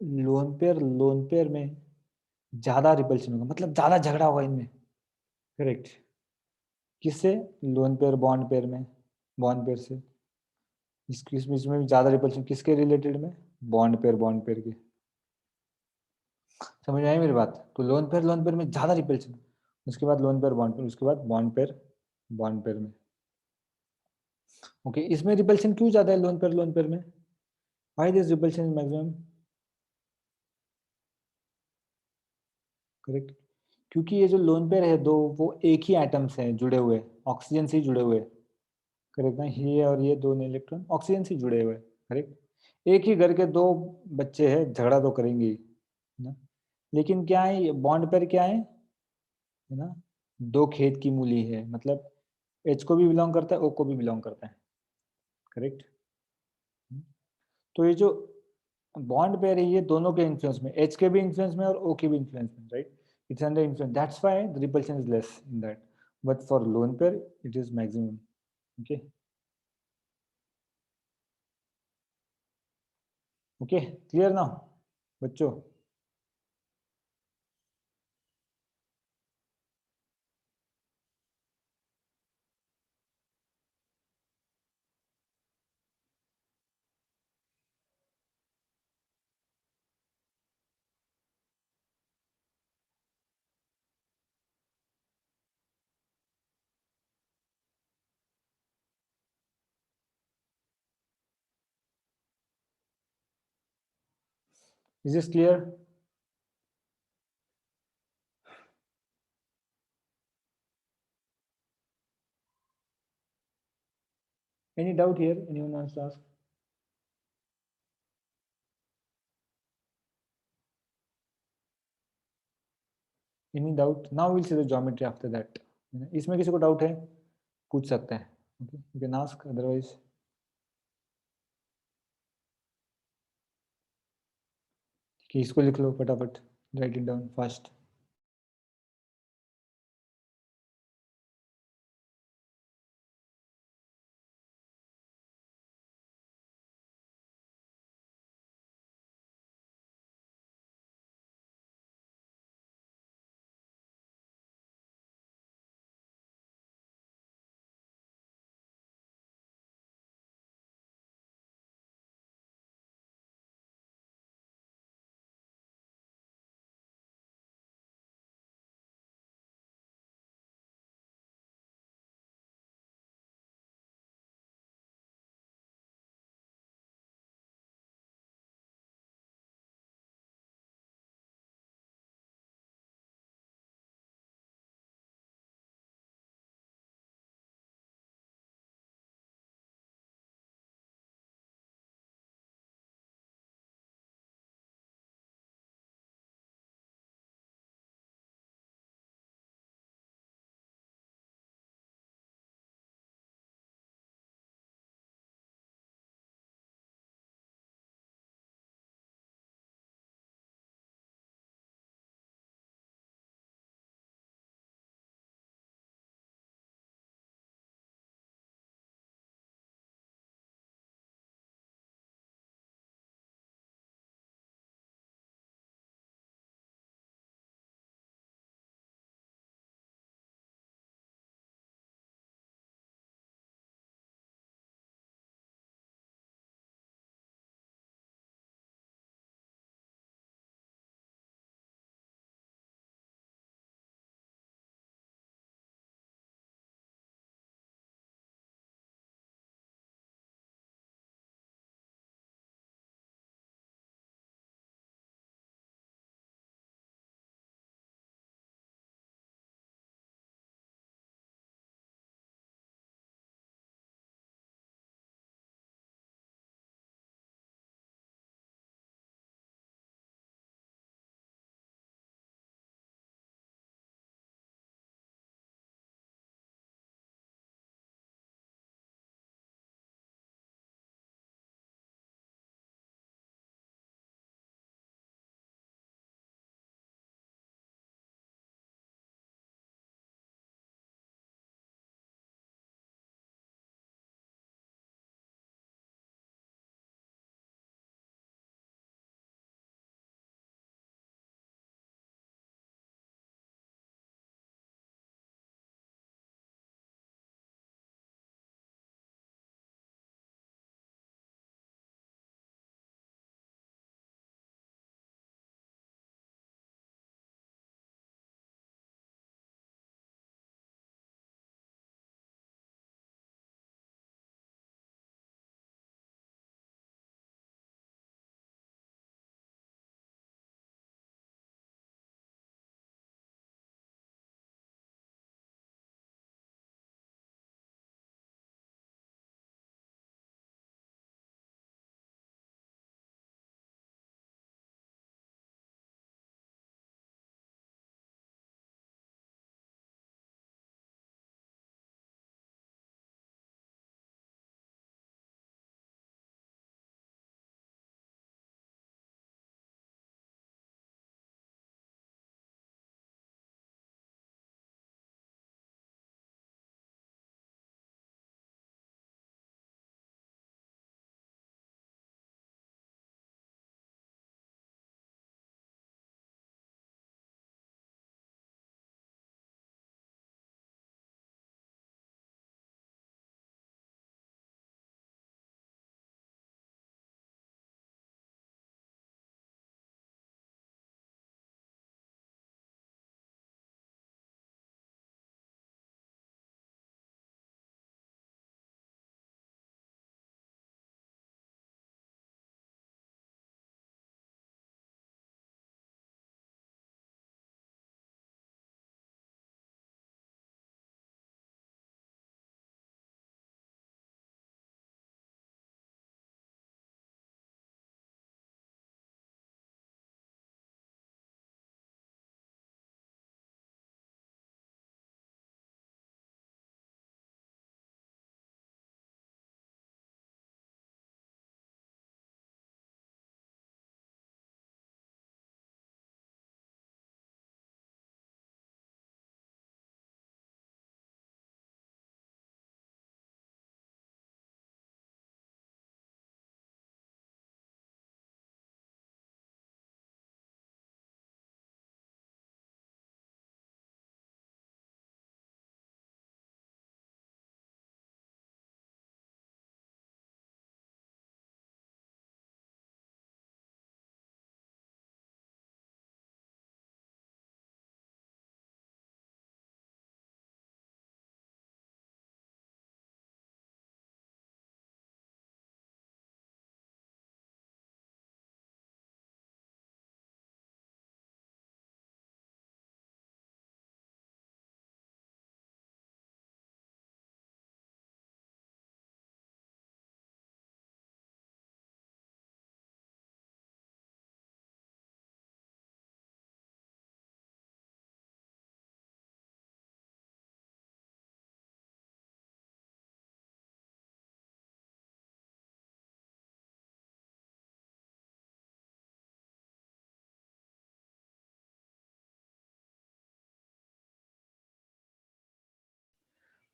लोन पेयर में ज्यादा रिपल्शन होगा, मतलब ज्यादा झगड़ा होगा इनमें, करेक्ट। किससे? लोन पेयर बॉन्ड पेयर में, बॉन्ड पेयर से। इस बीच में ज्यादा रिपल्शन किसके रिलेटेड में? बॉन्ड पेयर के। समझ में आई मेरी बात? तो लोन पेयर में ज्यादा रिपल्शन, उसके बाद लोन पेयर बॉन्ड पेयर, उसके बाद बॉन्ड पेयर में, ओके। इसमें रिपल्शन क्यों ज्यादा है लोन पेयर में? Why this repulsion is maximum, correct. क्योंकि ये जो लोन पेयर है दो, वो एक ही एटम्स हैं जुड़े हुए, ऑक्सीजन से ही जुड़े हुए, करेक्ट ना। ये और ये दोनों इलेक्ट्रॉन ऑक्सीजन से जुड़े हुए, करेक्ट। एक ही घर के दो बच्चे हैं, झगड़ा तो करेंगे ही, है ना। लेकिन क्या है, ये बॉन्ड पेयर क्या है ना, दो खेत की मूली है, मतलब एच को भी बिलोंग करता है, ओ को भी बिलोंग करता है, करेक्ट। तो ये जो बॉन्ड पेयर है ये दोनों के इन्फ्लुएंस में, H के भी इन्फ्लुएंस में और O के भी इन्फ्लुएंस में, right? It's under influence, that's why the repulsion is less in that, but for lone pair it is maximum. Okay okay, clear now बच्चों? Is this clear? Any doubt here? Anyone wants to ask? Any doubt? Now we'll see the geometry after that. इसमें किसी को doubt है पूछ सकते हैं. Okay, you can ask. Otherwise, कि इसको लिख लो फटाफट. Write it down fast.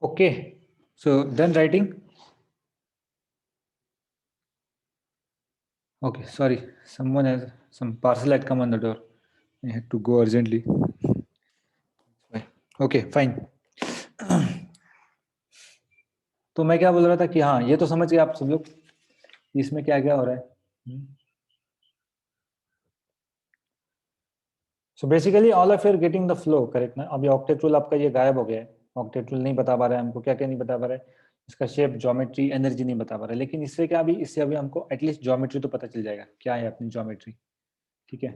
Okay, so done writing? Okay, sorry, someone has some parcel had come on the door. I had to go urgently. Okay, fine. तो मैं क्या बोल रहा था कि हाँ, ये तो समझ गए आप सब लोग इसमें क्या क्या हो रहा है. So basically all of you are getting the flow, correct ना? अभी ऑक्टेट रूल आपका ये गायब हो गया है. ऑक्टेट रूल नहीं बता पा रहा है हमको, क्या क्या नहीं बता पा रहा है, इसका शेप, ज्योमेट्री, एनर्जी नहीं बता पा रहा है. लेकिन इससे क्या, अभी इससे अभी हमको एटलीस्ट ज्योमेट्री तो पता चल जाएगा क्या है अपनी ज्योमेट्री. ठीक है,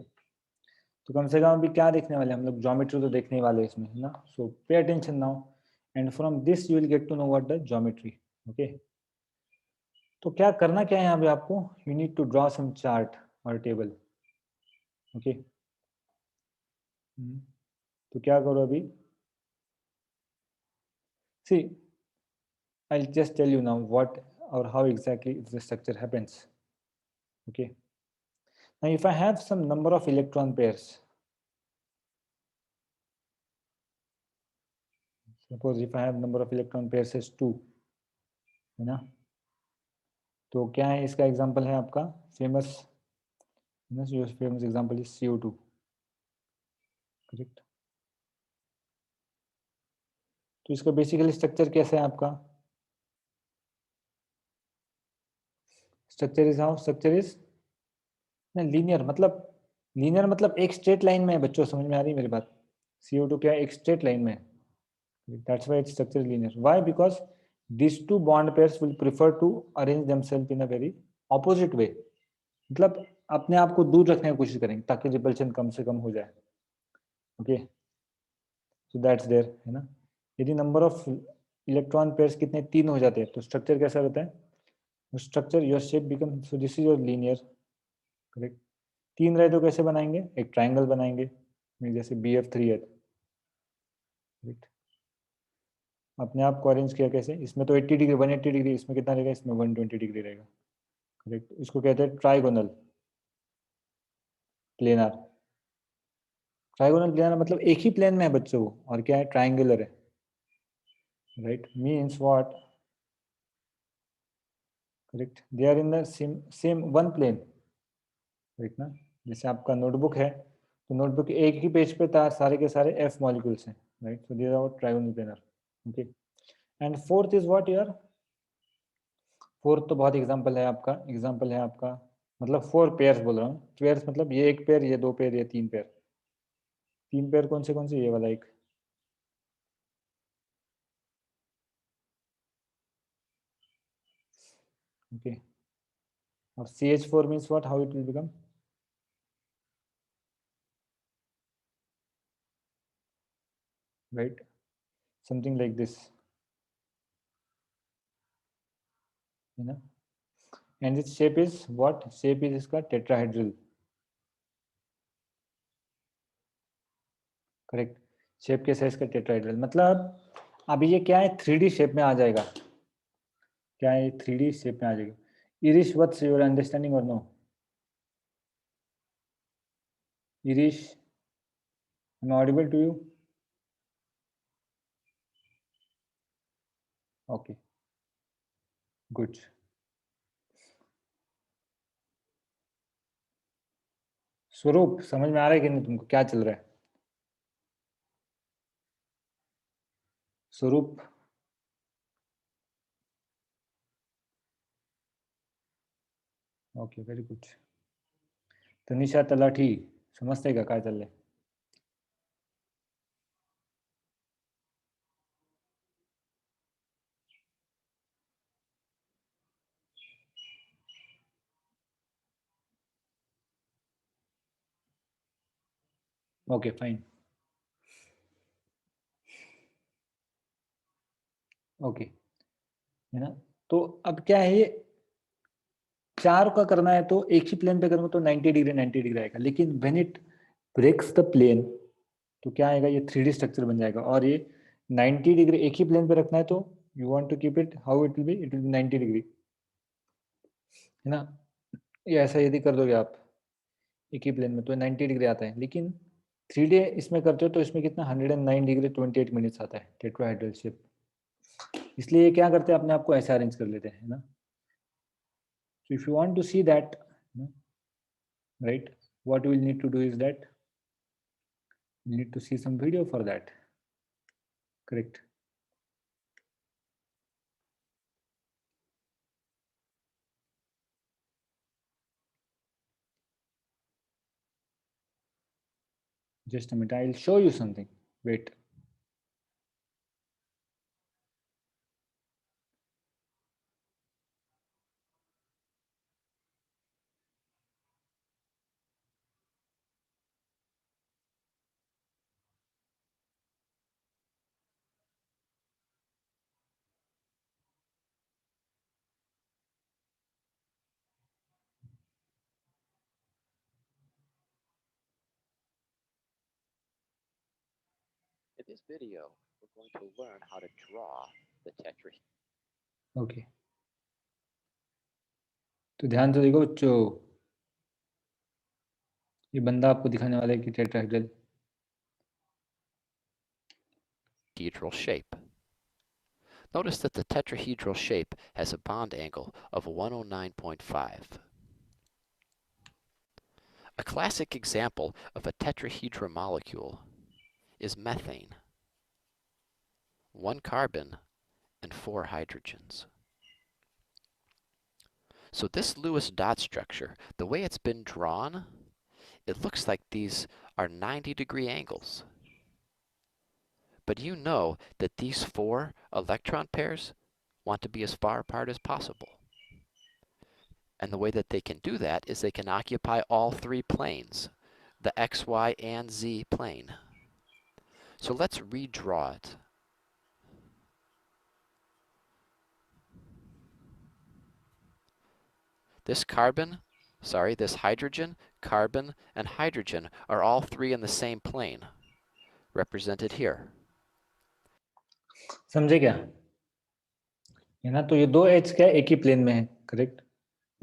तो कम से कम अभी क्या देखने वाले हम लोग, ज्योमेट्री तो देखने वाले इसमें, है ना. So pay attention now and from this you will get to know what the geometry. Okay, तो क्या करना क्या है यहाँ पे आपको, you need to draw some chart और टेबल. ओके, तो क्या करो अभी, सी I'll just tell you now what or how exactly the structure happens. Okay, now if I have some number of electron pairs, suppose if I have number of electron pairs as 2, है ना, तो क्या है इसका example है आपका famous example is CO2, correct. तो इसका बेसिकली स्ट्रक्चर कैसा है आपका, स्ट्रक्चर इज ना लीनियर, मतलब एक स्ट्रेट लाइन में है बच्चों, समझ में आ रही है मेरी बात. CO2 क्या है, एक स्ट्रेट लाइन में है. That's why its structure is linear. Why? Because these two bond pairs will prefer to arrange themselves in a very opposite way. मतलब अपने आप को दूर रखने की कोशिश करेंगे ताकि रिपल्शन कम से कम हो जाए. ओके, सो दैट्स देयर, है ना. यदि नंबर ऑफ इलेक्ट्रॉन पेयर्स कितने, 3 हो जाते हैं, तो स्ट्रक्चर कैसा रहता है, structure your shape become, so this is your linear, correct. 3 रहे तो कैसे बनाएंगे, एक ट्राइंगल बनाएंगे, जैसे BF3 है, करेक्ट. अपने आप को अरेंज किया कैसे, इसमें तो 80 डिग्री 180 डिग्री, इसमें कितना रहेगा, इसमें 120 डिग्री रहेगा, करेक्ट. इसको कहते हैं ट्राइगोनल प्लेनर. ट्राइगोनल प्लेनर मतलब एक ही प्लेन में है बच्चों, और क्या है, ट्राइंगुलर है, right. Means what, correct, they are in the same one plane, right ना. जैसे आपका नोटबुक है, तो नोटबुक एक ही पेज पे सारे के सारे F मॉलिक्यूल्स हैं, right. So they are trigonal planar. Okay, and fourth is what यार, फोर्थ तो बहुत एग्जांपल है आपका मतलब 4 पेयर्स बोल रहा हूँ. पेयर्स मतलब ये एक पेयर, ये 2 पेयर, ये 3 पेयर. 3 पेयर कौन से, ये वाला एक, ओके. और CH4 means what, how it will become, right, something like this, you know. And its shape is what, shape is इसका tetrahedral, करेक्ट. शेप कैसा है इसका, टेट्राहेड्रल. मतलब अभी ये क्या है, 3D शेप में आ जाएगा, क्या है, 3D शेप में आ जाएगा. इरिश, व्हाट्स योर अंडरस्टैंडिंग और no, Irish, am I audible to you? Okay, good. स्वरूप, समझ में आ रहा है कि नहीं तुमको, क्या चल रहा है स्वरूप. Okay, very good. Tanisha talathi, समजते का काय चाललंय. Okay, fine. ओके, है ना. तो अब क्या है, ये 4 का करना है तो एक ही प्लेन पे करूंगा तो 90 डिग्री आएगा. लेकिन when it breaks the plane, तो क्या आएगा, ये 3D स्ट्रक्चर बन जाएगा. और ये 90 डिग्री एक ही प्लेन पे रखना है तो you want to keep it, how it will be 90 degree, है ना. ये ऐसा यदि कर दोगे आप एक ही प्लेन में तो 90 डिग्री आता है. लेकिन 3D इसमें करते हो तो इसमें कितना, 109 डिग्री 28 मिनट्स आता है टेट्राहेड्रल शेप. इसलिए ये क्या करते हैं, अपने आप को ऐसे अरेंज कर लेते हैं ना. So if you want to see that, right, what we will need to do is that we need to see some video for that. Correct. Just a minute, I'll show you something. Wait. In this video, we're going to learn how to draw the tetrahedron. Okay. तो ध्यान से देखो बच्चों, ये बंदा आपको दिखाने वाला है कि tetrahedral Shape. Notice that the tetrahedral shape has a bond angle of 109.5. A classic example of a tetrahedral molecule is methane. 1 carbon and 4 hydrogens. So this Lewis dot structure, the way it's been drawn, it looks like these are 90-degree angles. But you know that these 4 electron pairs want to be as far apart as possible. And the way that they can do that is they can occupy all 3 planes, the x, y, and z plane. So let's redraw it. This hydrogen, carbon, and hydrogen are all 3 in the same plane, represented here. समझे क्या है ना. तो ये 2 H क्या एक ही plane में है, करेक्ट.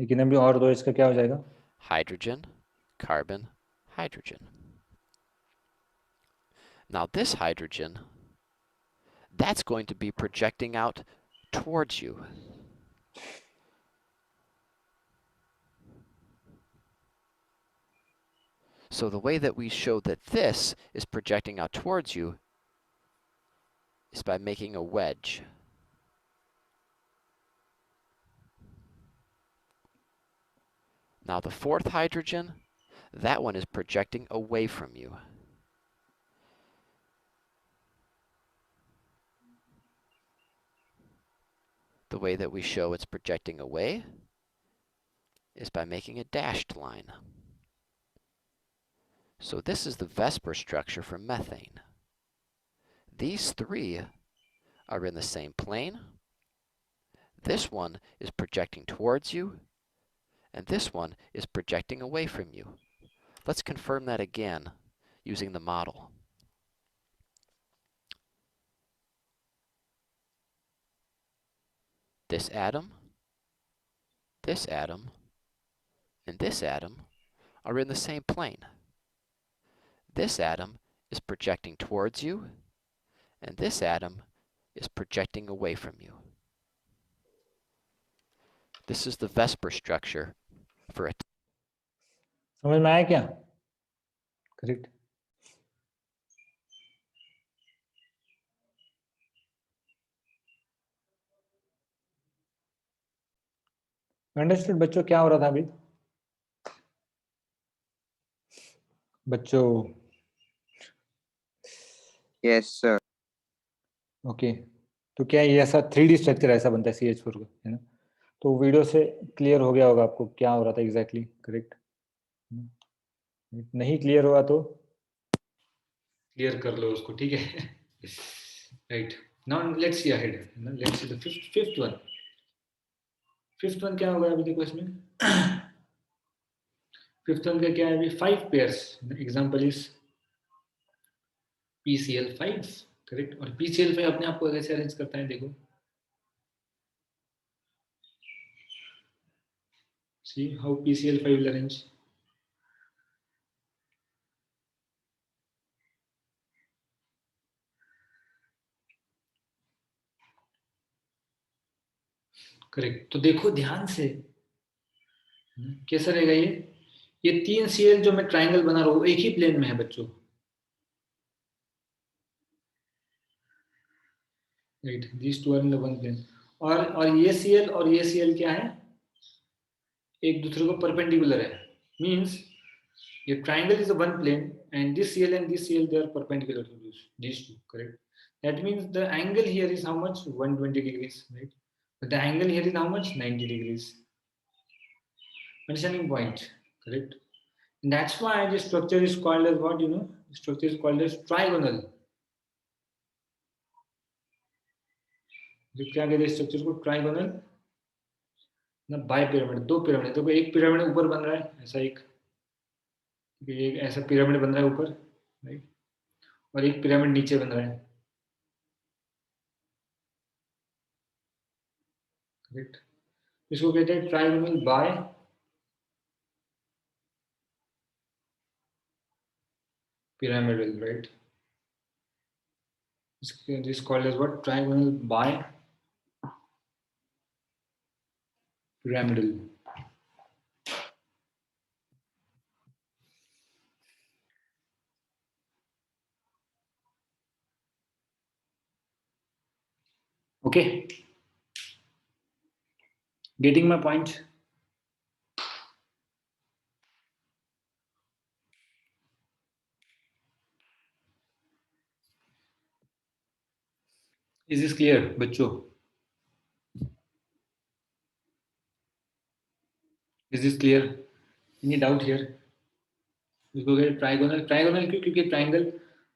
लेकिन अभी और 2 H का क्या हो जाएगा, Hydrogen, carbon, hydrogen. Now this hydrogen, that's going to be projecting out towards you. So the way that we show that this is projecting out towards you is by making a wedge. Now the 4th hydrogen, that one is projecting away from you. The way that we show it's projecting away is by making a dashed line. So this is the VSEPR structure for methane. These 3 are in the same plane. This one is projecting towards you, and this one is projecting away from you. Let's confirm that again using the model. This atom, and this atom are in the same plane. This atom is projecting towards you, and this atom is projecting away from you. This is the VSEPR structure for a समझ में आया क्या, correct. Understood बच्चों, क्या हो रहा था अभी बच्चों. Yes, sir. ओके. तो क्या ये ऐसा 3D स्ट्रक्चर ऐसा बनता है CH4 का, है ना. तो वीडियो से क्लियर हो गया होगा आपको क्या हो रहा था एग्जैक्टली, करेक्ट. नहीं क्लियर हुआ तो क्लियर कर लो उसको, ठीक है. Right. Now let's see ahead. Let's see the fifth one. Fifth one क्या होगा अभी देखो इसमें. फिफ्थ वन का क्या है अभी, 5 pairs. Example is PCl5, correct. और PCl5 अपने आप को कैसे अरेंज करता है देखो. See how PCl5 will arrange. Correct. तो देखो ध्यान से कैसा रहेगा ये 3 Cl जो मैं ट्राइंगल बना रहा हूँ एक ही प्लेन में है बच्चों, right, this two are in the one plane. और ये Cl और ये Cl क्या है, एक दूसरे को परपेंडिकुलर है, मींस ये triangle is a one plane and this Cl and this Cl they are perpendicular to these two, correct? That means the angle here is how much, 120 degrees, right? But the angle here is how much, 90 degrees. Understanding point, correct? And that's why this structure is called as what, the structure is called as trigonal. जो क्या कहते हैं structure को, trigonal ना, bye pyramid, दो pyramid. देखो एक pyramid ऊपर बन रहा है ऐसा, एक ऐसा पिरामिड बन रहा है ऊपर, राइट, और एक पिरामिड नीचे बन रहा है, करेक्ट। इसको कहते हैं trigonal by pyramidal, right? This is called as what, trigonal by pyramidal. Okay, getting my point? Is this clear बच्चों? Is this clear? Any doubt here? इसको कहते हैं ट्राइगोनल। ट्राइगोनल क्यों? क्योंकि ट्राइंगल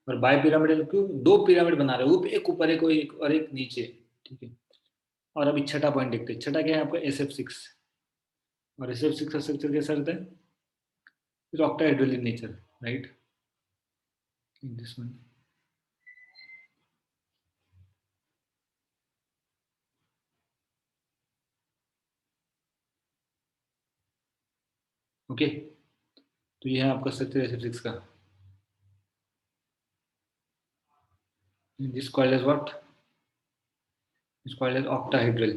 और बाय पिरामिडल क्यों, दो पिरामिड बना रहे हो, एक ऊपर एक और एक नीचे, ठीक है। और अभी छठा पॉइंट देखते हैं। छठा क्या है आपका, SF6। और SF6 का स्ट्रक्चर कैसा रहता है, is octahedral in nature, right, in this one. Okay, तो ये है आपका स्ट्रक्चर SF6 का। This called as what? It's called as octahedral.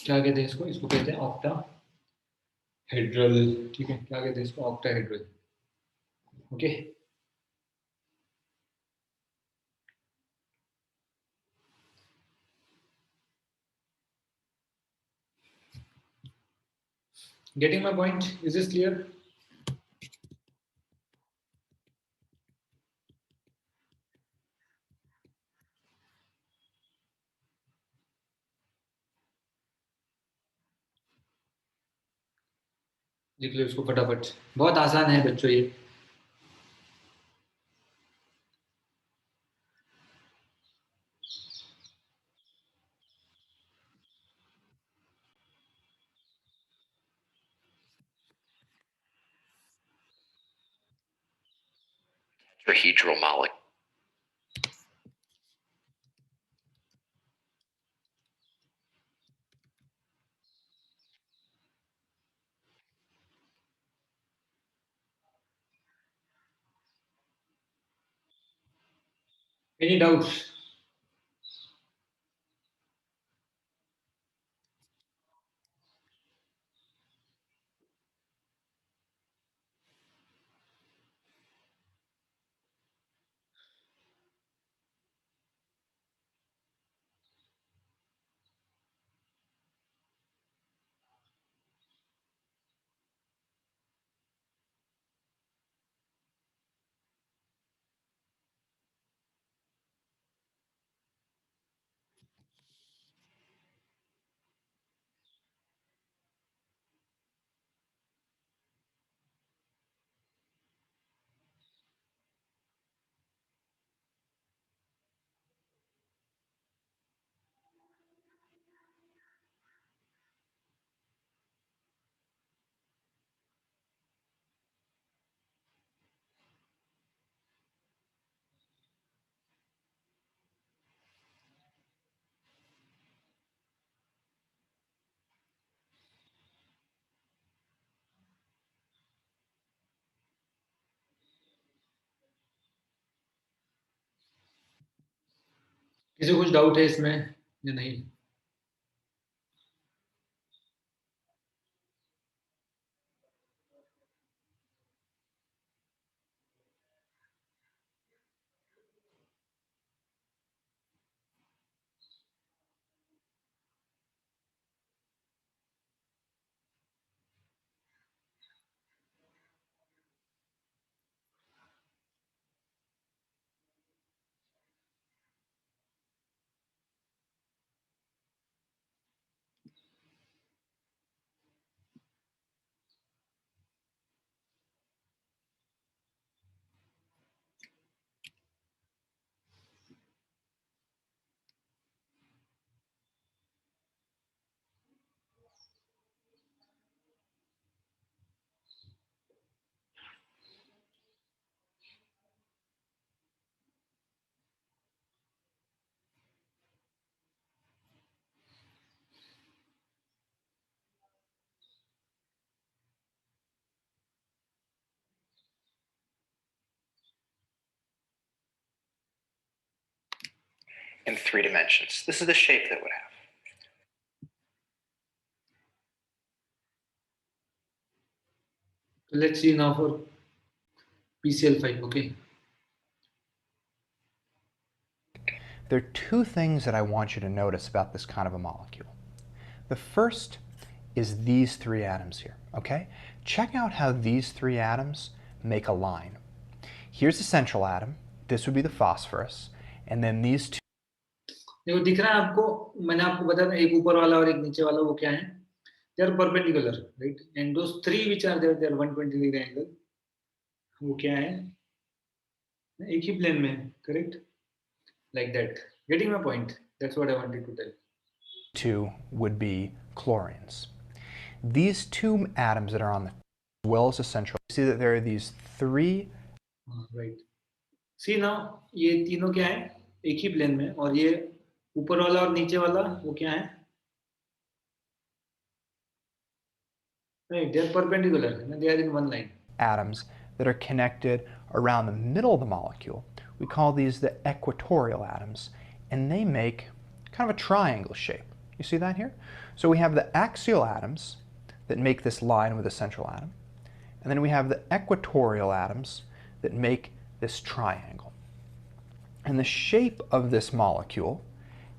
क्या कहते हैं इसको? इसको कहते हैं ऑक्टाहेड्रल, ठीक है। क्या कहते हैं इसको? Octahedral. Okay, getting my point? Is this clear? लिख लो इसको फटाफट, बहुत आसान है बच्चों ये। Tetrahedral molecule. Any doubts? किसी को कुछ डाउट है इसमें या नहीं? in 3 dimensions. This is the shape that would have. So let's see now for PCl5. Okay. There are two things that I want you to notice about this kind of a molecule. The first is these 3 atoms here, okay? Check out how these 3 atoms make a line. Here's the central atom, this would be the phosphorus, and then these 2. देखो दिख रहा है आपको, मैंने आपको बताया एक ऊपर वाला और एक नीचे वाला, वो क्या है? They are perpendicular, right? And those 3 which are there, they are 120 degree angle. वो क्या है? एक ही plane में, correct? Like that. Getting my point? That's what I wanted to tell. 2 would be chlorines. These 2 atoms that are on the as well as the central, you see that there are these 3. Right. See now, ये तीनों क्या है? एक ही plane में, और ये ऊपर वाला और नीचे वाला वो क्या है? Right, they are perpendicular. They are in one line. Atoms that are connected around the middle of the molecule. We call these the equatorial atoms, and they make kind of a triangle shape. You see that here? So we have the axial atoms that make this line with the central atom, and then we have the equatorial atoms that make this triangle. And the shape of this molecule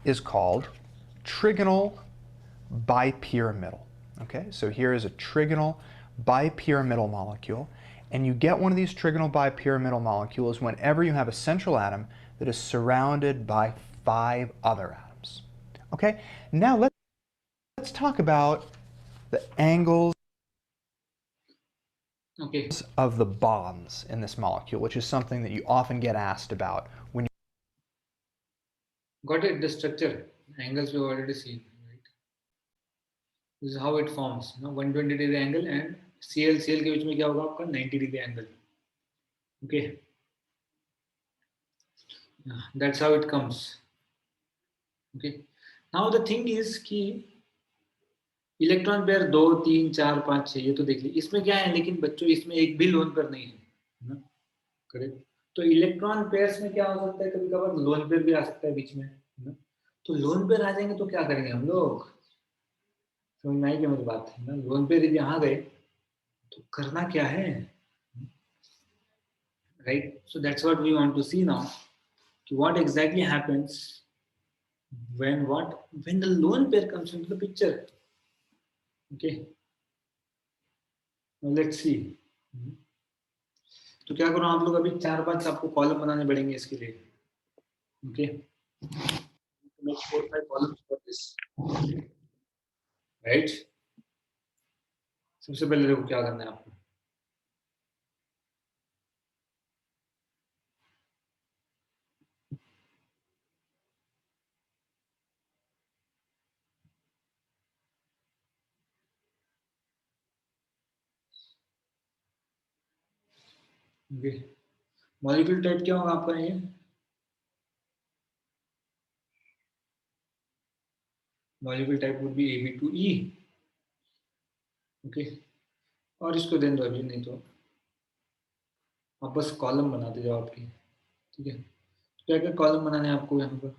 is called trigonal bipyramidal. Okay, so here is a trigonal bipyramidal molecule, and you get one of these trigonal bipyramidal molecules whenever you have a central atom that is surrounded by 5 other atoms. Okay, now let's talk about the angles of the bonds in this molecule, which is something that you often get asked about when you got it. The structure, angles we've already seen. This is how it forms, 120 degree angle, and Cl के बीच में क्या होगा आपका 90 degree angle. Okay, that's how it comes. Okay, now the thing is कि electron pair 2, 3, 4, 5, 6 ये तो देख ली. इसमें क्या है लेकिन बच्चों, इसमें एक भी लोन पेयर नहीं है, करेक्ट? तो इलेक्ट्रॉन पेयर्स में क्या हो सकता है, कभी कभार लोन पेयर भी आ सकता है बीच में, तो लोन पेयर आ जाएंगे तो क्या करेंगे हम लोग? समझ में आई क्या मेरी बात है ना? लोन पेयर यदि यहाँ गए तो करना क्या है, right? So that's what we want to see now, कि what exactly happens when the lone pair comes into the picture. Okay, now let's see. तो क्या करो आप लोग, अभी 4-5 आपको कॉलम बनाने पड़ेंगे इसके लिए. Okay, make 4-5 columns for this, right? सबसे पहले देखो क्या करना है आपको. ओके, मॉलिक्यूल टाइप क्या होगा आपका? ये molecule type would be AB2E. Okay, और इसको दें दो अभी, नहीं तो आप बस कॉलम बनाते जाओ आपकी. ठीक है, क्या क्या कॉलम बनाने हैं आपको यहाँ पर?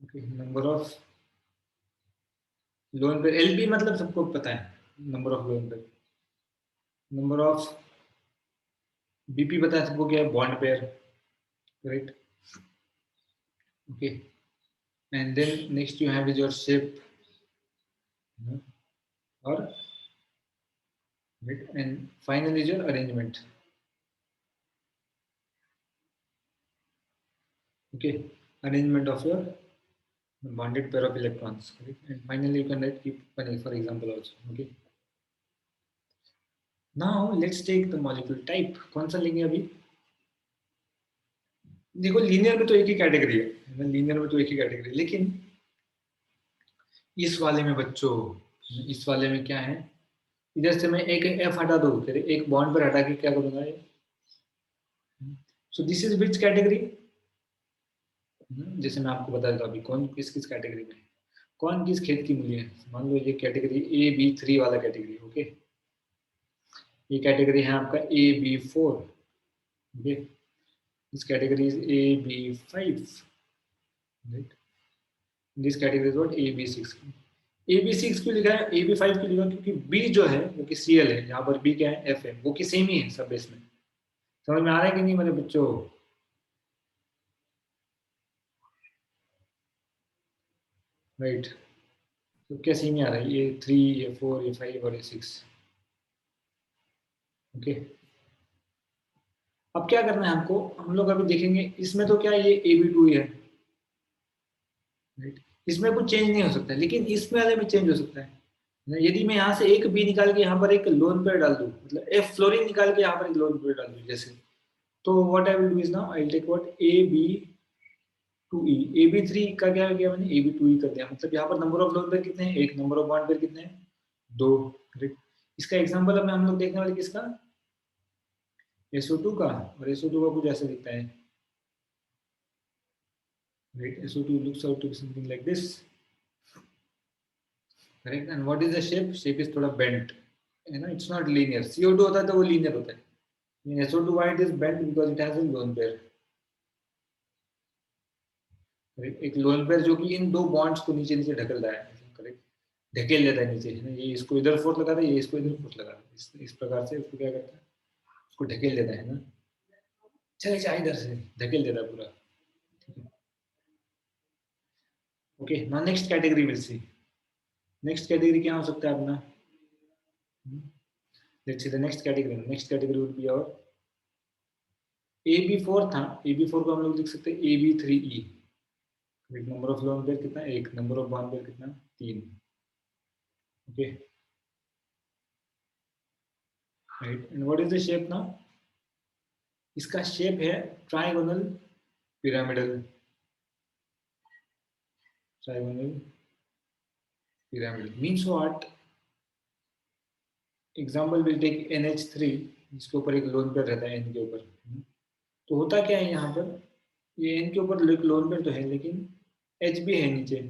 Okay, number of lone pair, LP मतलब सबको पता है, number of lone pair. Number of BP पता है सबको, क्या है, bond pair, right. Okay, and then next you have is your shape, और right, and final is your arrangement. Okay, arrangement of your bonded pair of electrons, correct? And finally you can write keep for example also. Okay, now let's take the molecule type. कौन सा लेंगे अभी? देखो linear में तो एक ही category है, linear में तो एक ही कैटेगरी, लेकिन इस वाले में बच्चों, इस वाले में क्या है, इधर से मैं एक एफ हटा दूं, फिर एक बॉन्ड पर हटा के क्या करूंगा ये, so this is which category, जैसे मैं आपको बता देता हूँ अभी कौन किस किस कैटेगरी में, कौन किस खेत की मूली है। मान लो ये कैटेगरी AB3 वाला कैटेगरी, ओके, ये कैटेगरी है आपका AB4, okay, this category is AB5, right, this category is what AB6। AB6 क्यों लिखा है, AB5 क्यों लिखा, क्योंकि B जो है वो कि Cl है, यहाँ पर B क्या है, F है, वो कि सेम ही है सब बेस में। समझ में आ रहा है कि नहीं मेरे बच्चों? राइट, तो क्या सेम ही आ रहा है, ये 3, ये 4, ये 5 और ये 6, ओके। अब क्या करना है हमको, हम लोग अभी देखेंगे, इसमें तो क्या ये AB2 ही है, राइट, इसमें कुछ चेंज नहीं हो सकता, लेकिन इसमें वाले में चेंज हो सकता है। यदि मैं यहाँ से एक बी निकाल के यहाँ पर एक लोन पेयर डाल दूँ, मतलब एफ फ्लोरीन निकाल के यहाँ पर एक लोन पेयर डाल दूँ जैसे, तो what I will do is now I will take what AB2E, AB3 का क्या किया मैंने, AB2E कर दिया, मतलब यहाँ पर नंबर ऑफ लोन पेयर कितने हैं, एक, नंबर ऑफ बॉन्ड पेयर कितने हैं, 2, राइट। इसका एग्जाम्पल अब हम लोग देखने वाले किसका, SO2 का, और SO2 का कुछ ऐसा दिखता है, right, SO2 looks out to be something like this, correct, and what is the shape, shape is थोड़ा bent है ना, it's not linear, CO2 होता है तो वो linear होता है, in SO2 why it is bent, because it has a lone pair, correct, एक lone pair जो कि इन दो bonds को नीचे नीचे ढकल रहा है, correct, ढकेल लेता है नीचे, है ना, ये इसको इधर फोर्स लगाता है, ये इसको इधर फोर्स लगाता है, इस प्रकार से उसको क्या करता है, उसको ढकेल देता है ना, चले जाए इधर से ढकेल देता है पूरा, okay. Now next category will see, next category क्या हो सकता है अपना, let's see the next category would be our AB4 था, AB4 को हम लोग लिख सकते हैं AB3E, number of lone pair कितना, एक, नंबर ऑफ बॉन्ड पेयर कितना, 3, okay, right, and what is the shape now, इसका शेप है trigonal pyramidal, trigonal pyramidal means what, example will take NH3, जिसके ऊपर एक लोन पेयर रहता है N के ऊपर, तो होता क्या है यहाँ पर, ये N के ऊपर लोन पेयर तो है लेकिन H भी है नीचे,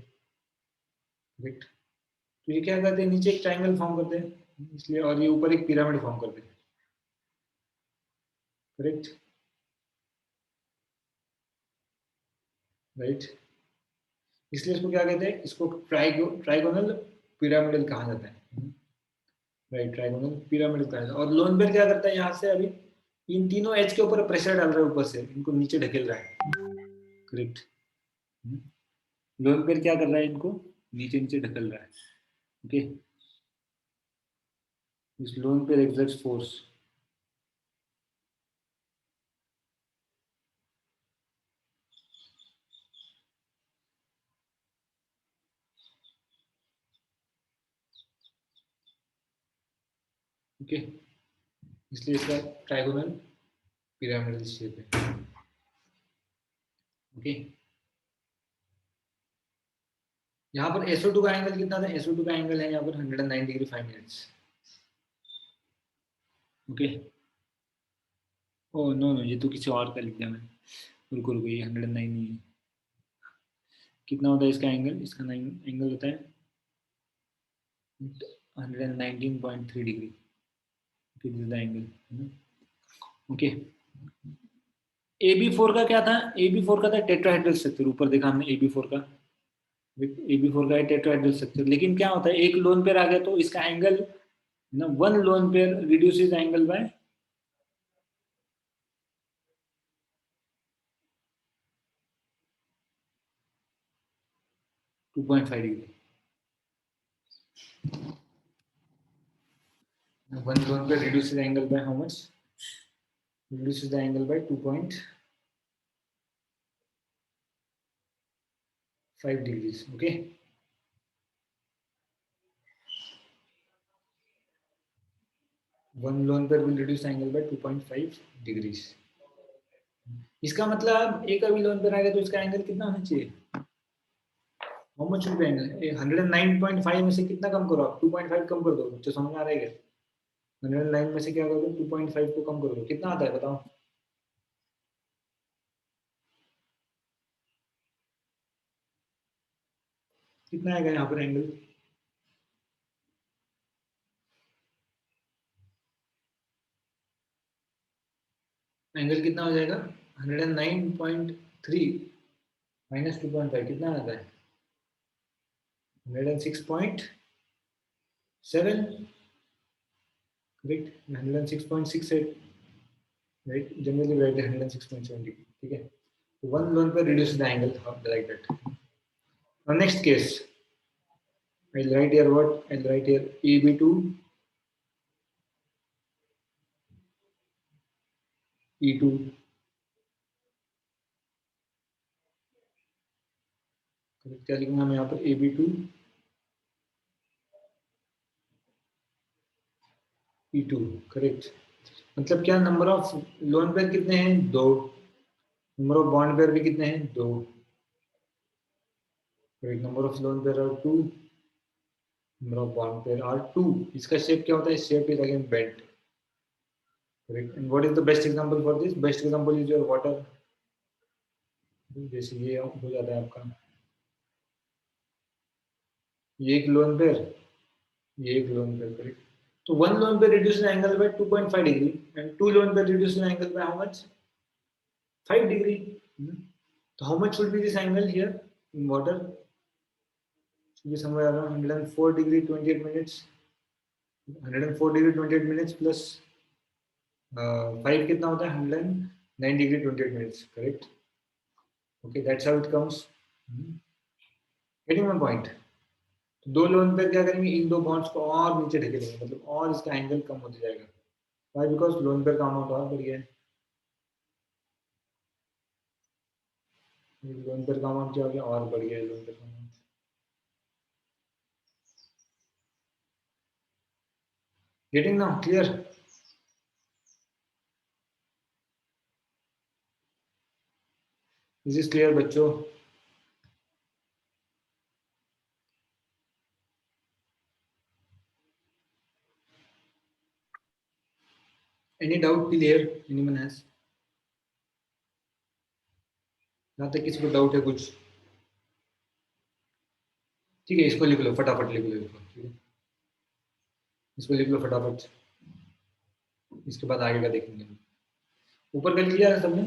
करेक्ट, तो ये क्या करते हैं, नीचे एक ट्रायंगल फॉर्म करते हैं इसलिए, और ये ऊपर एक पिरामिड फॉर्म करते हैं, करेक्ट, राइट, इसलिए इसको क्या कहते हैं, इसको ट्राइगोनल पिरामिडल कहा जाता है, राइट, ट्राइगोनल पिरामिडल कहा जाता है। और लोन पेयर क्या करता है, यहाँ से अभी इन तीनों एच के ऊपर प्रेशर डाल रहा है, ऊपर से इनको नीचे ढकेल रहा है, करेक्ट, लोन पेयर क्या कर रहा है, इनको नीचे नीचे ढकेल रहा है, ओके, इस lone pair exerts force, okay, इसलिए इसका ट्राइगोनल पिरामिडल शेप है, ओके। यहाँ पर SO2 का एंगल कितना था, SO2 का एंगल है यहाँ पर 109 degree 5 minutes, okay, oh no no, ये तो किसी और का लिख दिया मैंने, रुको रुको, ये 109 नहीं है, कितना होता है इसका एंगल, इसका एंगल होता है 119.3 degree, this is the angle, okay. AB4 का क्या था? AB4 का था टेट्राहेड्रल स्ट्रक्चर, ऊपर देखा हमने AB4 का, AB4 का है टेट्राहेड्रल स्ट्रक्चर। लेकिन क्या होता है, एक लोन पेयर आ गया तो इसका एंगल ना, one lone pair reduces angle by 2.5 degree. One lone pair reduces the angle by how much? Reduces the angle by 2.5 degrees. Okay. One lone pair will reduce the angle by 2.5 degrees. इसका मतलब एक अभी lone pair आ गया तो इसका angle कितना होना चाहिए? How much should be angle? 109.5 में से कितना कम करो आप? 2.5 कम कर दो। मुझे समझ में आ रहा है क्या? 109 में से क्या कर दो? 2.5 को कम कर दो, कितना आता है बताओ? कितना आएगा यहाँ पर एंगल? एंगल कितना हो जाएगा? 109.3 माइनस 2.5 कितना आता है? 106.7, correct? 106.68, right? Generally write 106.7 degree, ठीक है? तो one loan per reduce the angle like that. Now next case, I'll write here what? I'll write here AB2 E2, क्या लिखूंगा मैं यहाँ पर? AB2 E2, correct? मतलब क्या, नंबर ऑफ लोन पेयर कितने हैं? 2। नंबर ऑफ बॉन्ड पेयर भी कितने हैं? 2। Number of lone pair are 2, number of bond pair are 2। इसका शेप क्या होता है? Shape is again bent, correct? And what is the best example for this? Best example is your water. जैसे ये हो जाता है आपका, ये एक लोन पेयर, ये एक लोन पेयर, करेक्ट? तो one lone pair reduces the angle by 2.5 degree and two loan pair reduces the angle by how much? 5 degree. So how much should be this angle here in water? Should be somewhere around 104 degree 28 minutes. 104 degree 28 minutes plus 5 कितना होता है? 109 degree 28 minutes, correct? Okay, that's how it comes. Getting my point? तो दो loan pair क्या करेंगे? इन दो bonds को और नीचे ढकेलेंगे, मतलब और इसका एंगल कम होता जाएगा। Why? Because लोन पेयर का अमाउंट और बढ़ गया है। लोन पेयर का अमाउंट क्या हो गया? और बढ़ गया है लोन पेयर का amount. Getting now? Clear? Is this clear बच्चों? Any doubt till here? Anyone has? यहाँ तक किसी को डाउट है कुछ? ठीक है, इसको लिख लो फटाफट, लिख लो इसको, ठीक है? इसको लिख लो फटाफट, इसके बाद आगे का देखेंगे। ऊपर कर लिया है सबने?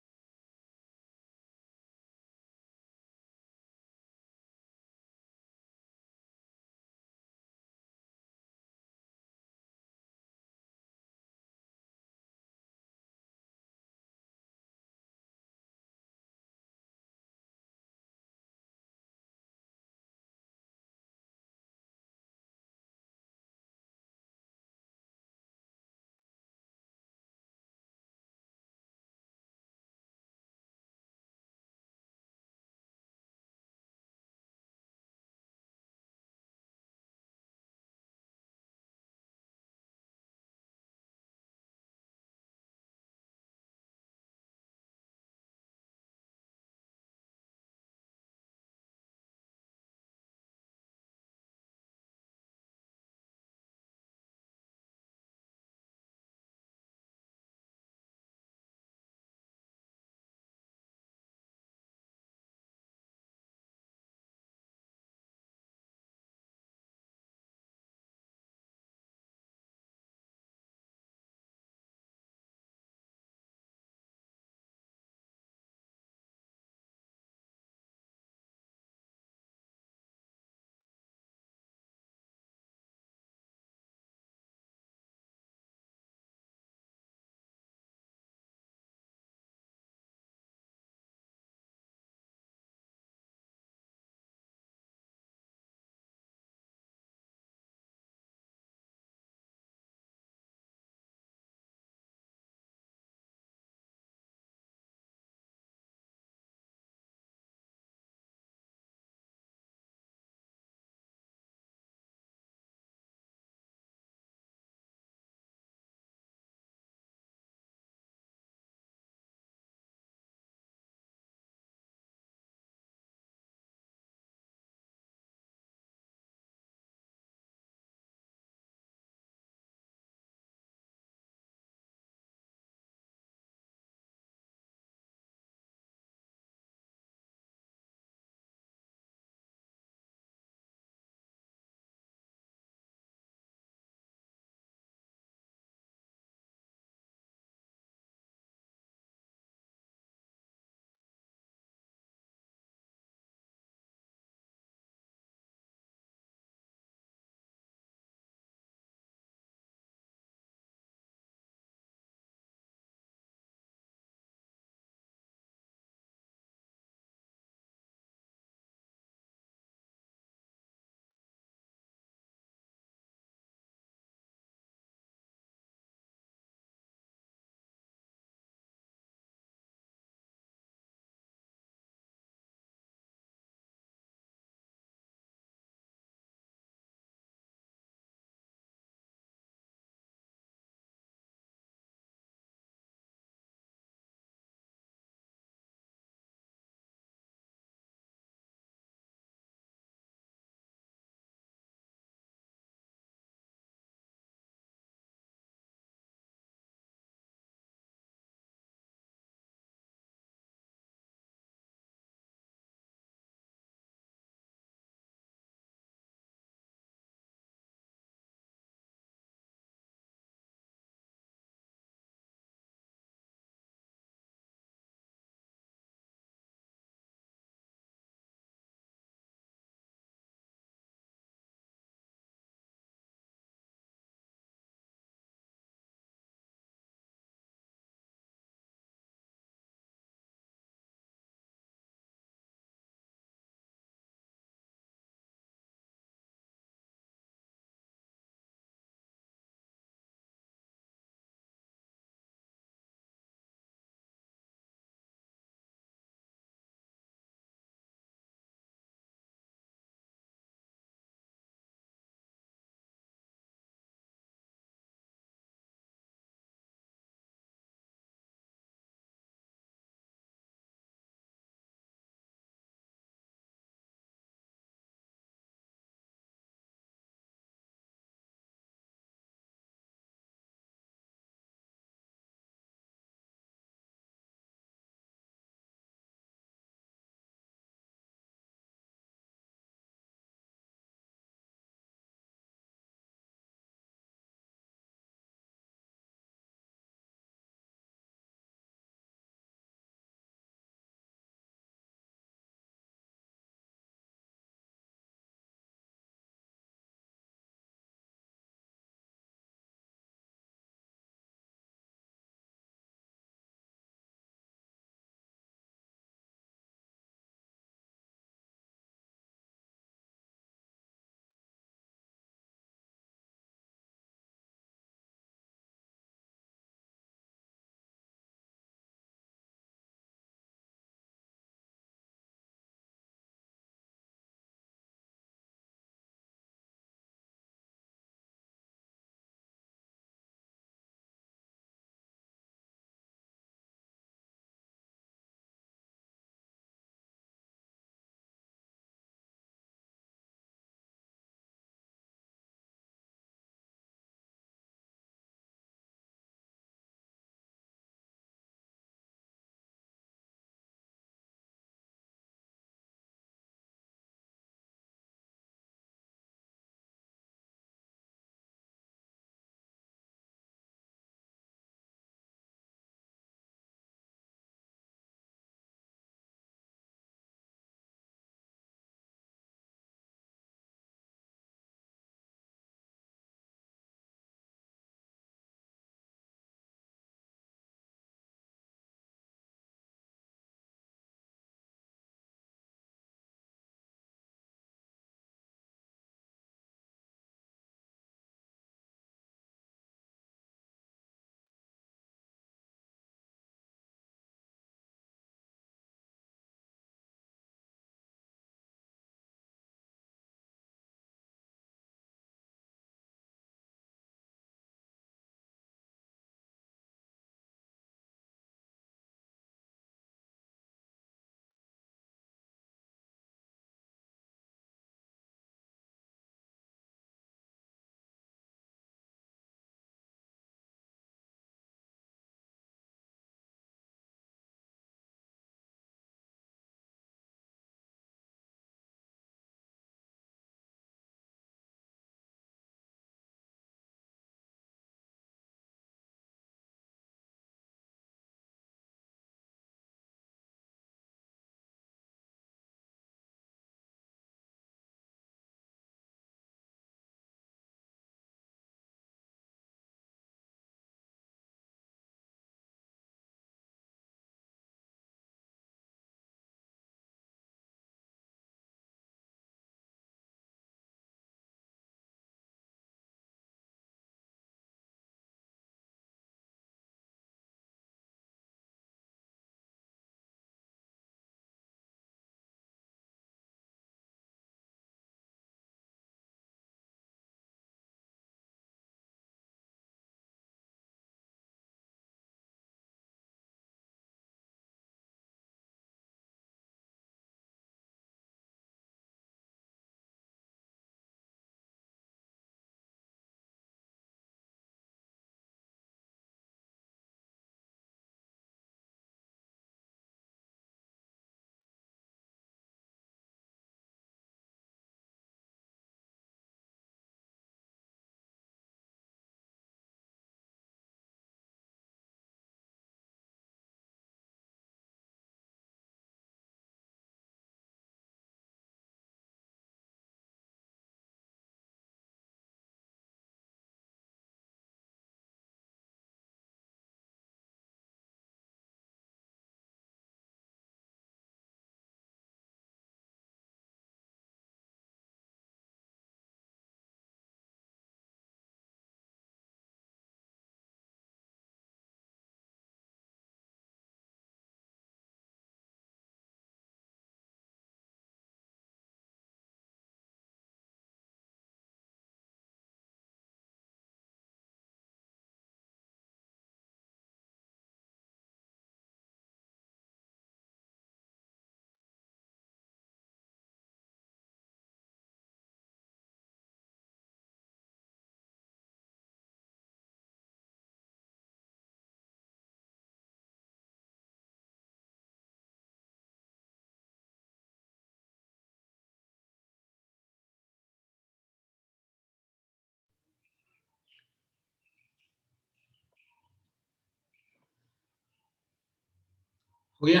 हो गया?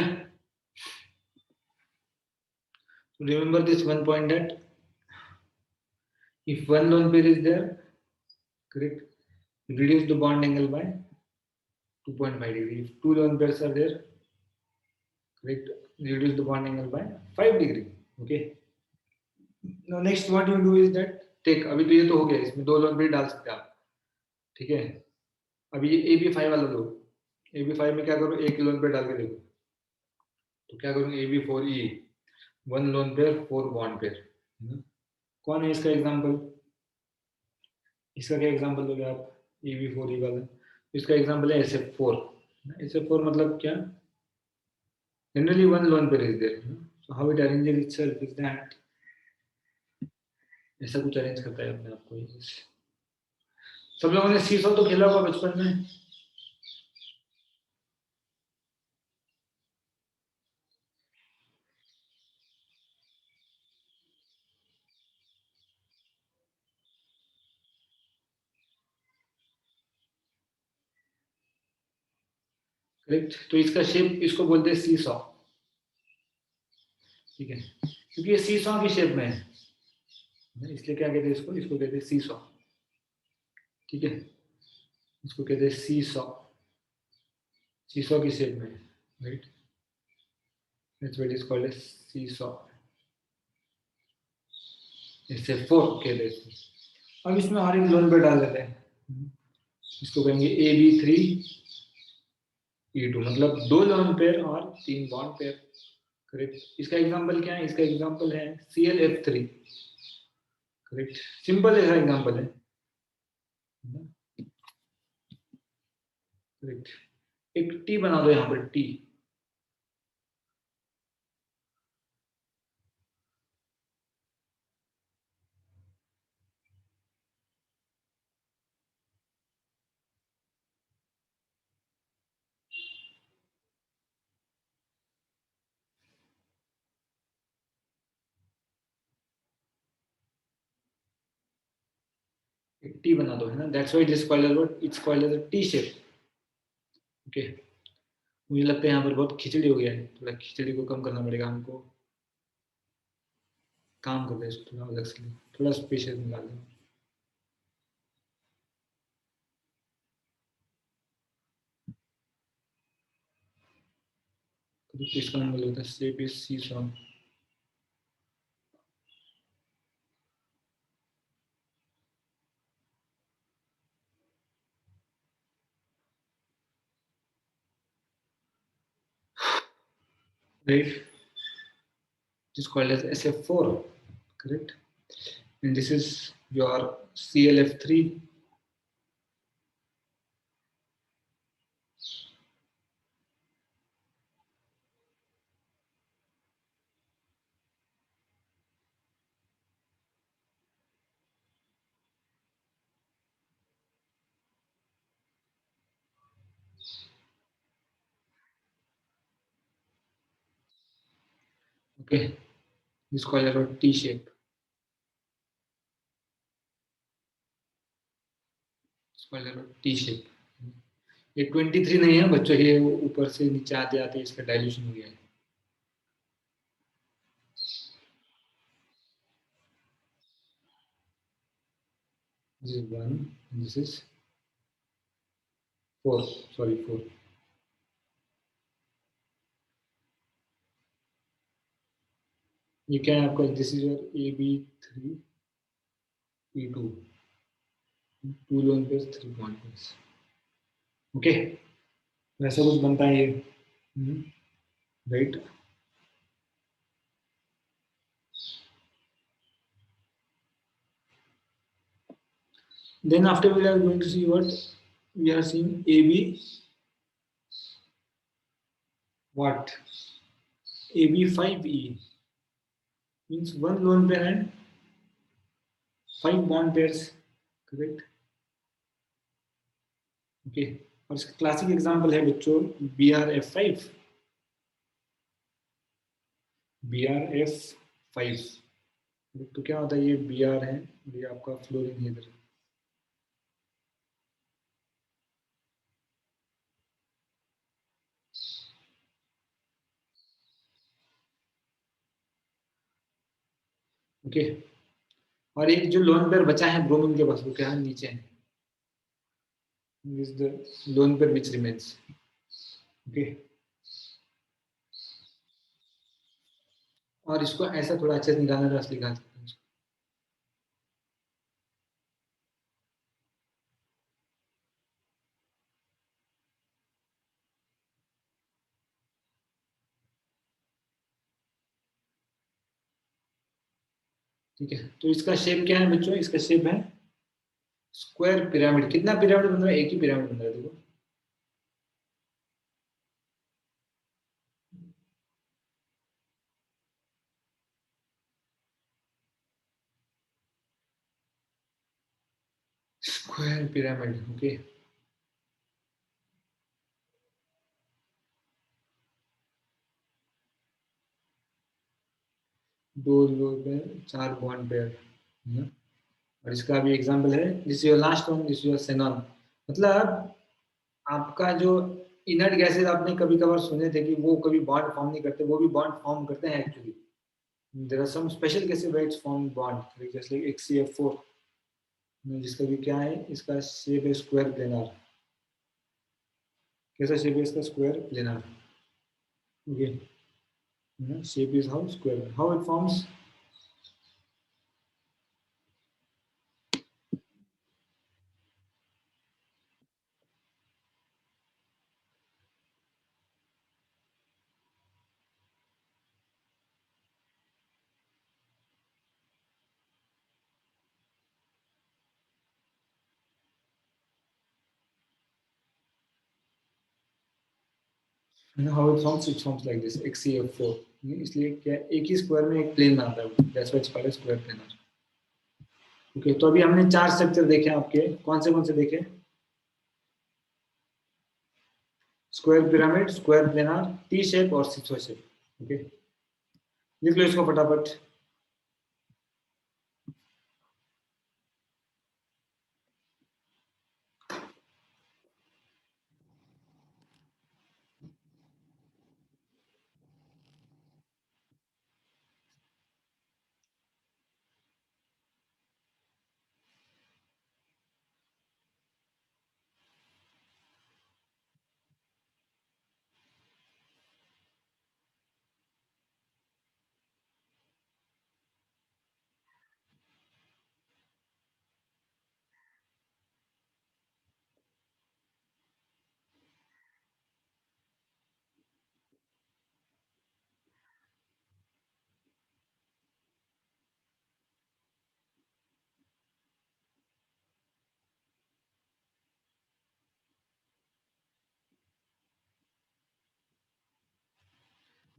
Remember this one point that if one lone pair is there, correct, reduce the bond angle by 2.5 degree. If two lone pairs are there, correct, reduce the bond angle by 5 degree. Okay. Now next what you do is that take, अभी तो ये तो हो गया, इसमें दो lone pair डाल सकते हैं आप, ठीक है? अभी ये AB5 वाला लो, AB5 में क्या करो, एक लोन पेयर डाल के देखो, तो क्या करूँगा, AB4E, one lone pair, 4 bond pair. कौन है इसका एग्जांपल? इसका क्या एग्जांपल दोगे आप? AB4E वाला, इसका एग्जांपल है SF4। SF4 मतलब क्या? Generally one lone pair is there. So how it arranges itself is that ऐसा कुछ अरेंज करता है अपने आप को। सब लोगों ने सीसॉ तो खेला होगा बचपन में। करेक्ट, तो इसका शेप, इसको बोलते हैं सीसॉ, ठीक है, क्योंकि ये सीसॉ की शेप में है, इसलिए क्या कहते हैं इसको, इसको कहते हैं सीसॉ, ठीक है, इसको कहते हैं सीसॉ, सीसॉ की शेप में, right, that's what is called as seesaw, इससे 4 कहते हैं इसको। अब इसमें और एक लोन पे डाल देते हैं, इसको कहेंगे AB3 E2, मतलब 2 लोन पेयर और 3 बॉन्ड पेयर, करेक्ट। इसका एग्जांपल क्या है? इसका एग्जांपल है ClF3, करेक्ट, सिंपल ऐसा एग्जांपल है, करेक्ट। एक T बना दो यहाँ पर, T, एक T बना दो, है ना, that's why it's called as what, it's called as a T shape, okay. मुझे लगता है यहाँ पर बहुत खिचड़ी हो गया है, थोड़ा खिचड़ी को कम करना पड़ेगा हमको, काम कर दे इसको थोड़ा अलग से, थोड़ा स्पेशल निकाल दो। तो इसका नाम होता है shape is seesaw, right, it is called as SF4, correct, and this is your ClF3, okay, this is called as a T shape, it's called as a T shape। ये 23 नहीं है बच्चों, ये ऊपर से नीचे आते आते इसका डाइल्यूशन हो गया है। This is 1, and this is 4, sorry 4। ये क्या है आपका? This is your AB3 E2, 2 lone pairs, 3 bond pairs, okay, वैसा कुछ बनता है ये, right. Then after we are going to see what we are seeing, AB what, AB5E means 1 lone pair and 5 bond pairs, correct, okay। और इसका classic example है बच्चों BRF5, BRF5, तो क्या होता है, ये BR है, ये आपका फ्लोरीन है इधर, ओके, और एक जो लोन पेयर बचा है ब्रोमीन के पास, वो क्या है, नीचे है, is the lone pair which remains. Okay, और इसको ऐसा थोड़ा अच्छे से निकालना, रस निकाल सकते हैं इसको। ठीक है, तो इसका शेप क्या है बच्चों, इसका शेप है स्क्वायर पिरामिड। कितना पिरामिड बन रहा है, एक ही पिरामिड बन रहा है, देखो। Square pyramid, okay. दो लोग हैं, चार बॉन्ड पेयर है। और इसका भी एग्जांपल है, this your last one, this your xenon। मतलब आपका जो इनर्ट गैसेस आपने कभी कभार सुने थे कि वो कभी बॉन्ड फॉर्म नहीं करते, वो भी बॉन्ड फॉर्म करते हैं actually. There are some special cases where it's form bond, जैसे लाइक HCF4, जिसका भी क्या है, इसका शेप है स्क्वायर प्लेनर। कैसा शेप है इसका, square planar. Okay, shape is how square, how it forms। how it forms like this, HCF4। इसलिए क्या एक ही स्क्वायर में एक प्लेन बनाता है, that's why it's called square planar. Okay, तो अभी हमने चार स्ट्रक्चर देखे आपके, कौन से देखे, square pyramid, square planar, T shape और सिक्सो शेप। ओके, लिख लो इसको फटाफट।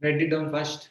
Right it down fast.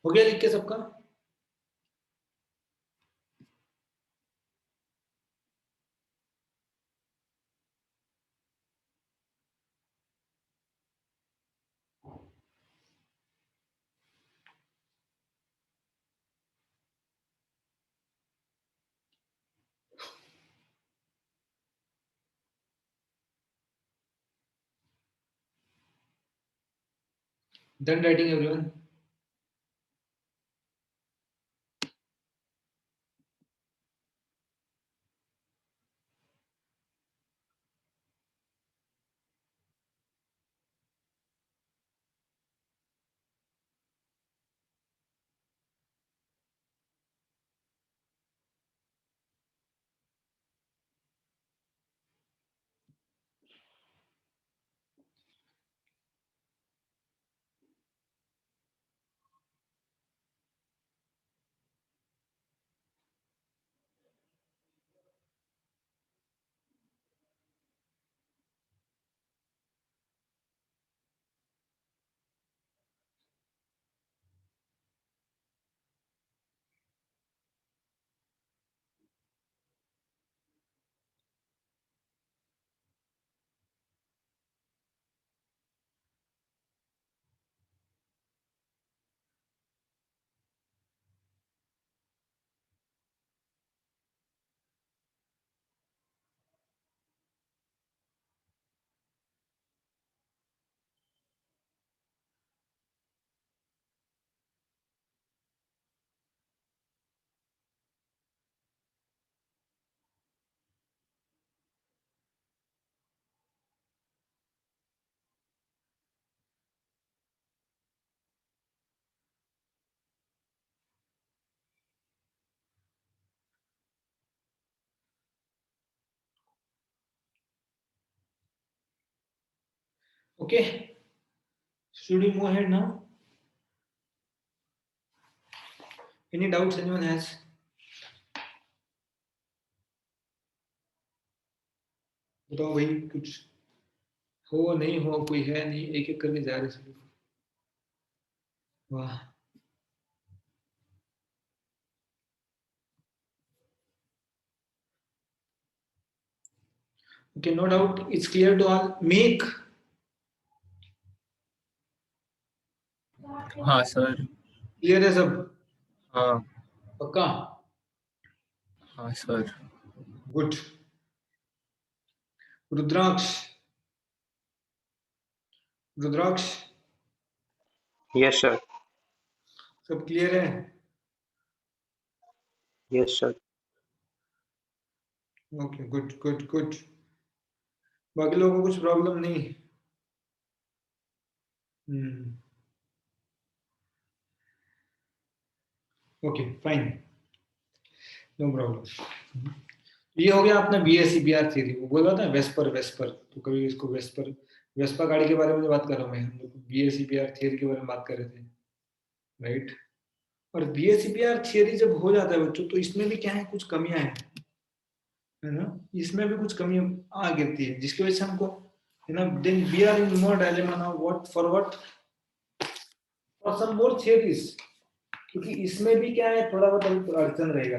हो गया लिख के सबका। Done writing, everyone? Okay. Should we move ahead now? Any doubts anyone has? बताओ भाई, कुछ हो नहीं हो, कोई है नहीं, एक एक करके जा रहे सब। वाह। Okay, no doubt, it's clear to all. Make. हाँ सर। क्लियर है सब? हाँ पक्का? हाँ sir. Good. Rudraksh. Rudraksh, Yes, sir. सब क्लियर है? Yes, sir. Okay, good good good. बाकी लोगों को कुछ प्रॉब्लम नहीं? Okay, fine, no problem. ये हो गया अपना VSEPR थ्योरी। वो बोल रहा था वेस्पर वेस्पर, तो कभी इसको वेस्पर, वेस्पा गाड़ी के बारे में बात कर रहा हूँ मैं। हम लोग VSEPR थ्योरी के बारे में बात कर रहे थे, राइट? और VSEPR थ्योरी जब हो जाता है बच्चों, तो इसमें भी क्या है, कुछ कमियां हैं, है ना? इसमें भी कुछ कमी आ गिरती है, जिसकी वजह से हमको, है ना, then we are in more dilemma now, what for some more theories, क्योंकि इसमें भी क्या है, थोड़ा बहुत अड़चन रहेगा।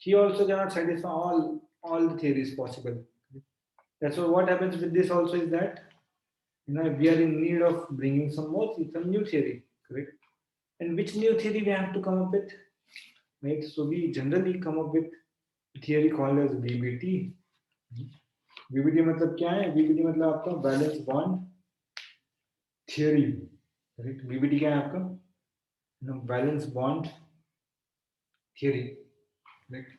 He also cannot satisfy all the theories possible. That's what happens with this also, is that, you know, we are in need of bringing some new theory, correct? And which new theory we have to come up with, right? So we generally come up with a theory called as VBT. VBT मतलब क्या है? VBT मतलब आपका valence bond theory, correct? VBT क्या है आपका? Valence bond theory, correct?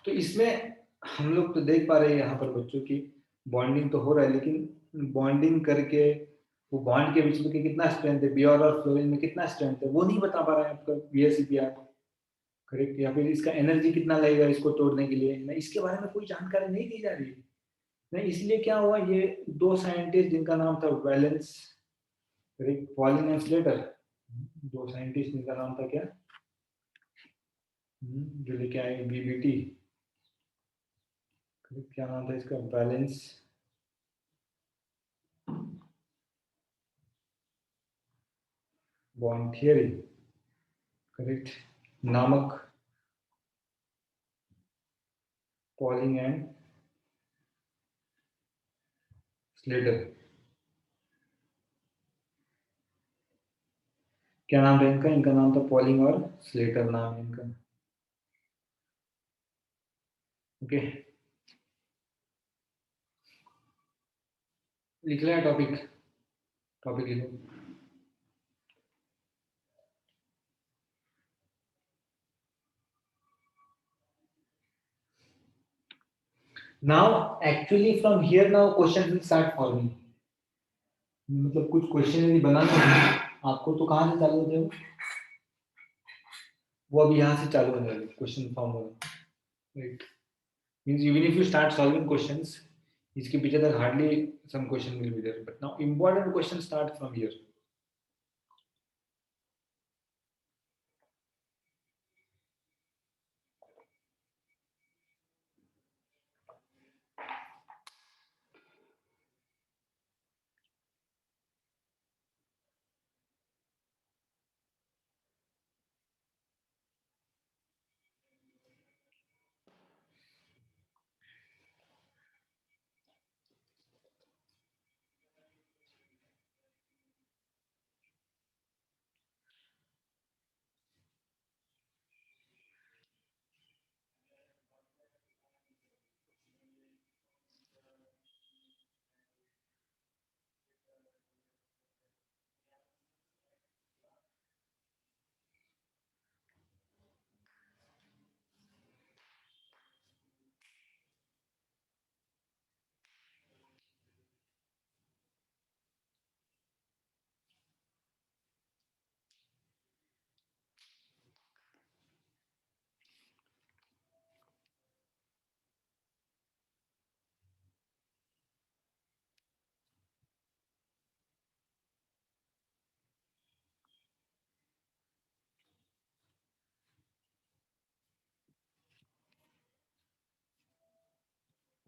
तो इसमें हम लोग तो देख पा रहे हैं यहाँ पर बच्चों की बॉन्डिंग तो हो रहा है, लेकिन बॉन्डिंग करके वो बॉन्ड के बीच में कितना स्ट्रेंथ है, बियर और फ्लोरीन में कितना स्ट्रेंथ है, वो नहीं बता पा रहा है आपका VSEPR, करेक्ट? या फिर इसका एनर्जी कितना लगेगा इसको तोड़ने के लिए, ना, इसके बारे में कोई जानकारी नहीं दी जा रही है ना। इसलिए क्या हुआ, ये दो साइंटिस्ट जिनका नाम था valence, correct, Pauling and Slater, दो साइंटिस्ट जिनका नाम था क्या, जो लेके आए VBT, क्या नाम था इसका, बैलेंस बॉन्ड थियरी, करेक्ट, नामक पॉलिंग एंड स्लेटर। क्या नाम था इनका? इनका नाम था पॉलिंग और स्लेटर, नाम है इनका, ओके? लिख लिया टॉपिक? टॉपिक लिखो। Now, actually, from here now, questions will start forming. मतलब कुछ क्वेश्चन यदि बनाना है आपको तो कहाँ से चालू होते हो? वो अभी यहाँ से चालू हो जाएगा क्वेश्चन फॉर्म होगा, right? Means even if you start solving questions, इसके पीछे तक hardly some question will be there. But now important questions start from here.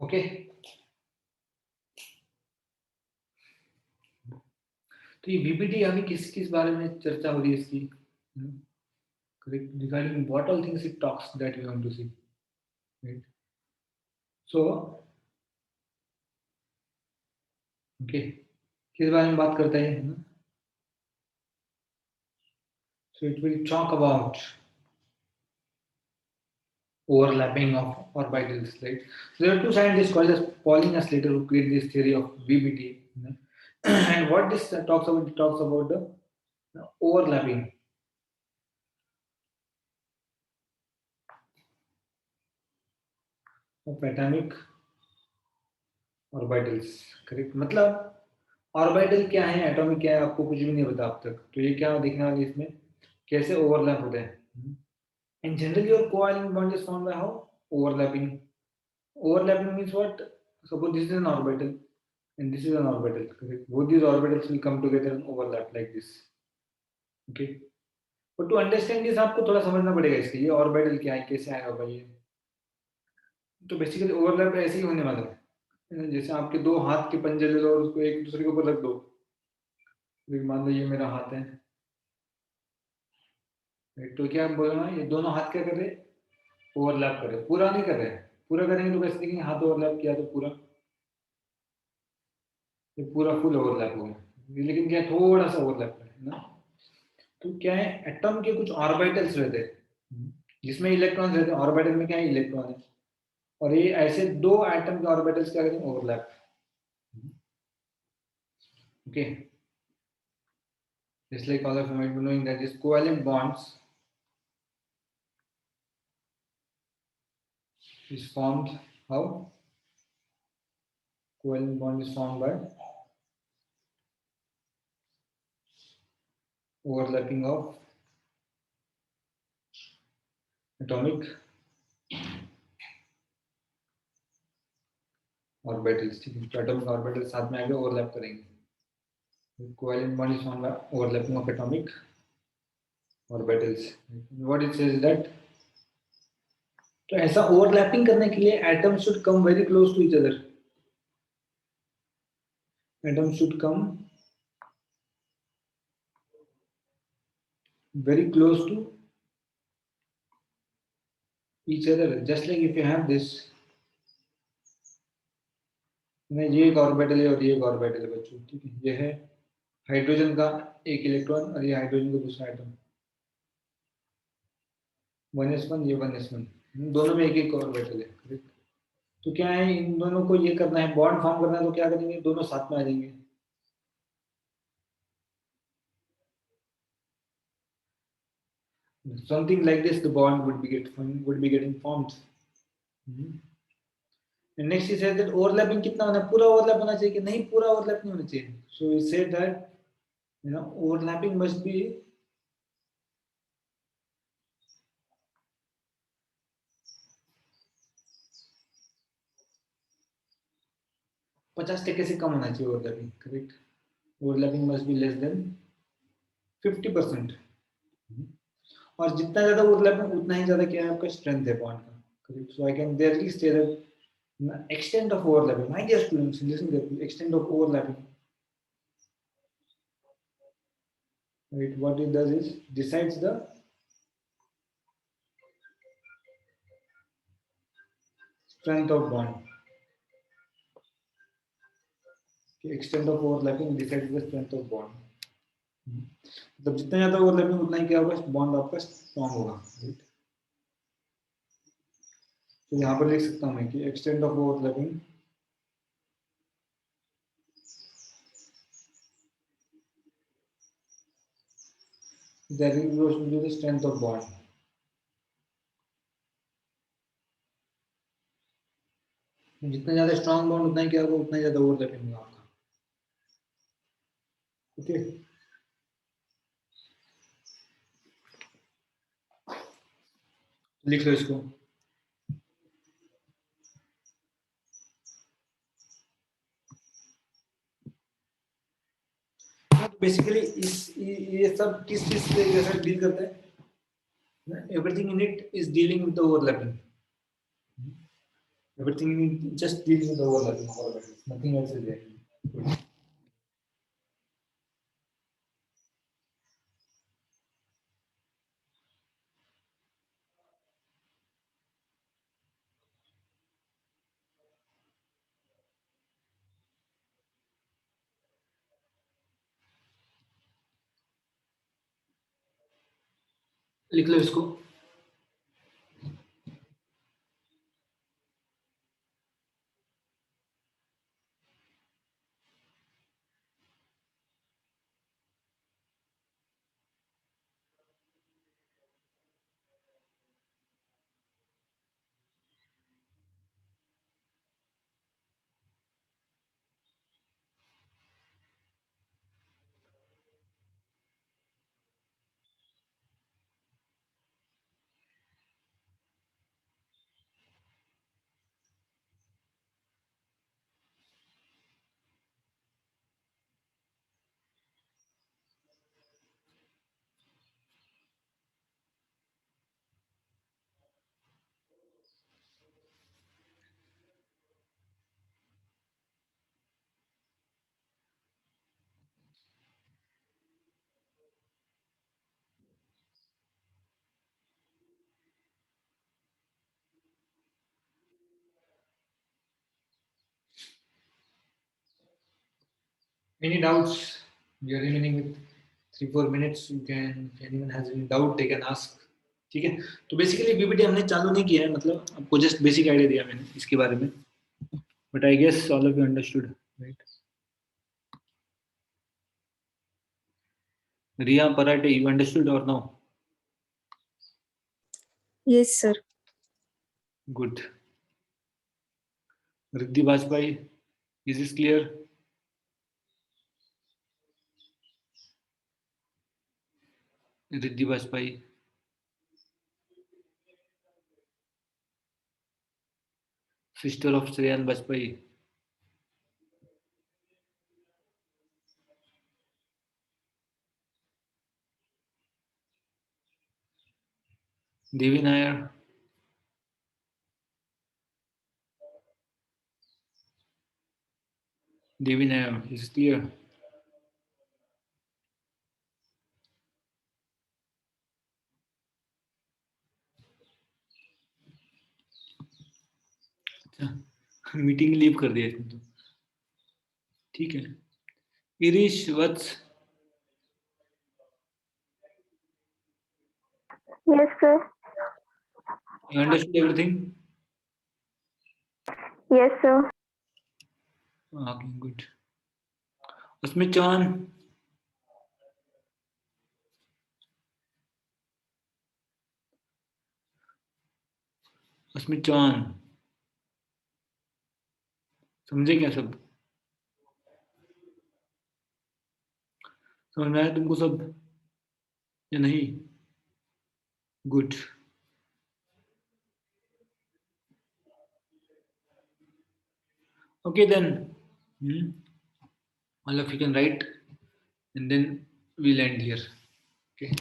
Okay. तो ये VPT अभी किस किस बारे में चर्चा हो रही है इसकी? Regarding what all things it talks that we want to see, right? So, okay, किस बारे में बात करता है? So it will talk about overlapping of orbitals, right? So there are two scientists called as Pauling and Slater who create this theory of VPT. And what this talks about, it talks about the overlapping of atomic orbitals, correct? मतलब orbital क्या है, atomic क्या है, आपको कुछ भी नहीं पता अब तक, तो ये क्या देखने वाले इसमें कैसे ओवरलैप होते हैं. And generally your covalent bond is formed by how? Overlapping. Overlapping means what? Suppose this is an orbital and this is an orbital, correct? Both these orbitals will come together and overlap like this. Okay. But to understand this आपको थोड़ा समझना पड़ेगा इसके, ये orbital क्या है, कैसे आया होगा ये. तो बेसिकली ओवरलैप ऐसे ही होने वाला है, जैसे आपके दो हाथ के पंजे ले लो और उसको एक दूसरे के ऊपर रख दो. मान लो ये मेरा हाथ है, तो क्या बोल रहा है, ये दोनों हाथ क्या कर रहे हैं? ओवरलैप कर रहे हैं, पूरा नहीं कर रहे हैं. पूरा करेंगे तो कैसे देखेंगे हाथ ओवरलैप किया तो पूरा, ये पूरा फुल ओवरलैप हो गया, लेकिन क्या थोड़ा सा ओवरलैप है ना. तो क्या है, एटम के कुछ ऑर्बिटल्स रहते हैं जिसमें इलेक्ट्रॉन्स रहते हैं. ऑर्बिटल में क्या है, इलेक्ट्रॉन है, और ये ऐसे दो एटम के ऑर्बिटल्स क्या करते हैं, overlap. Okay, just like all of you might be knowing that these covalent bonds is formed how? Covalent bond is formed by overlapping of atomic orbitals. ठीक है, तो atomic orbitals साथ में आगे ओवरलैप करेंगे. Covalent bond is formed by overlapping of atomic orbitals. What it says that, तो ऐसा overlapping करने के लिए atoms should come very close to each other. Atoms should come very close to each other. Just like if you have this, ये एक orbital है और ये एक ऑर्बिटल है बच्चों, ठीक है. ये है हाइड्रोजन का एक इलेक्ट्रॉन और ये हाइड्रोजन का दूसरा एटम, 1s1, ये 1s1, दोनों में एक एक ऑर्बिटल है, करेक्ट. तो क्या है, इन दोनों को ये करना है, बॉन्ड फॉर्म करना है, तो क्या करेंगे, दोनों साथ में आ जाएंगे. Something like this, the bond would be getting formed. Next is that overlapping कितना होना है, पूरा ओवरलैप होना चाहिए कि नहीं, पूरा ओवरलैप नहीं होना चाहिए. So we said that overlapping must be 50% से कम होना चाहिए overlapping. Correct. Overlapping must be less than 50%. और जितना ज्यादा ओवरलैपिंग उतना ही ज्यादा क्या है आपका स्ट्रेंथ है बॉन्ड का. Correct. So I can barely say that extent of overlapping, my dear students, listen carefully, extent of overlapping, right, what it does is decides the strength of bond. Okay, extent of overlapping decides the strength of bond. मतलब जितना ज्यादा overlapping उतना ही क्या होगा, bond आपका strong होगा. Right. तो यहाँ पर लिख सकता हूँ मैं कि extent of overlapping that is equals to the strength of bond. जितना ज्यादा स्ट्रॉन्ग बॉन्ड उतना ही क्या होगा, उतना ही ज्यादा ओवरलैपिंग होगा आपका. ओके. लिख लो इसको. बेसिकली ये सब किस चीज से जैसा डील करता है, everything in it is dealing with the overlapping. Everything in it just deals with the overlapping, nothing else is there. लिख लो इसको. Any doubts? We are remaining with 3-4 minutes. You can, if anyone has any doubt, they can ask. ठीक है. तो basically BBT हमने चालू नहीं किया है, मतलब आपको जस्ट बेसिक आइडिया दिया मैंने इसके बारे में. But I guess all of you understood, right? Riya Parate, you understood or no? Yes, sir. Good. Riddhi Bajpai, is this clear? Riddhi Bajpai. Sister of Shreyan Bajpai. Devi Nair. Devi Nair, is this clear? Meeting leave कर दिया इसने तो. ठीक है. Irish Vats. Yes, sir. You understood everything? Yes, sir. Okay, good. Asmit Chauhan. Asmit Chauhan. समझे क्या सब? समझ में आया तुमको सब या नहीं? Good. Okay then. All of you can write and then we'll end here. Okay.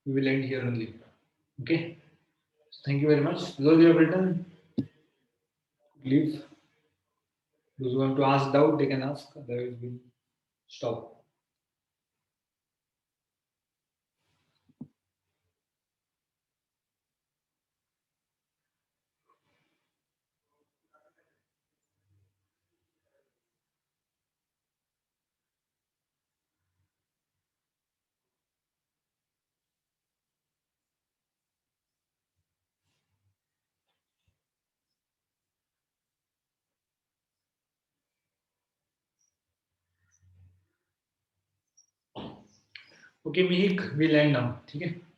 We will end here only. Okay. Thank you very much. Those who have written, leave. Those who want to ask doubt, they can ask. Otherwise, we'll stop. Okay, Mihik, we'll end now. ठीक है?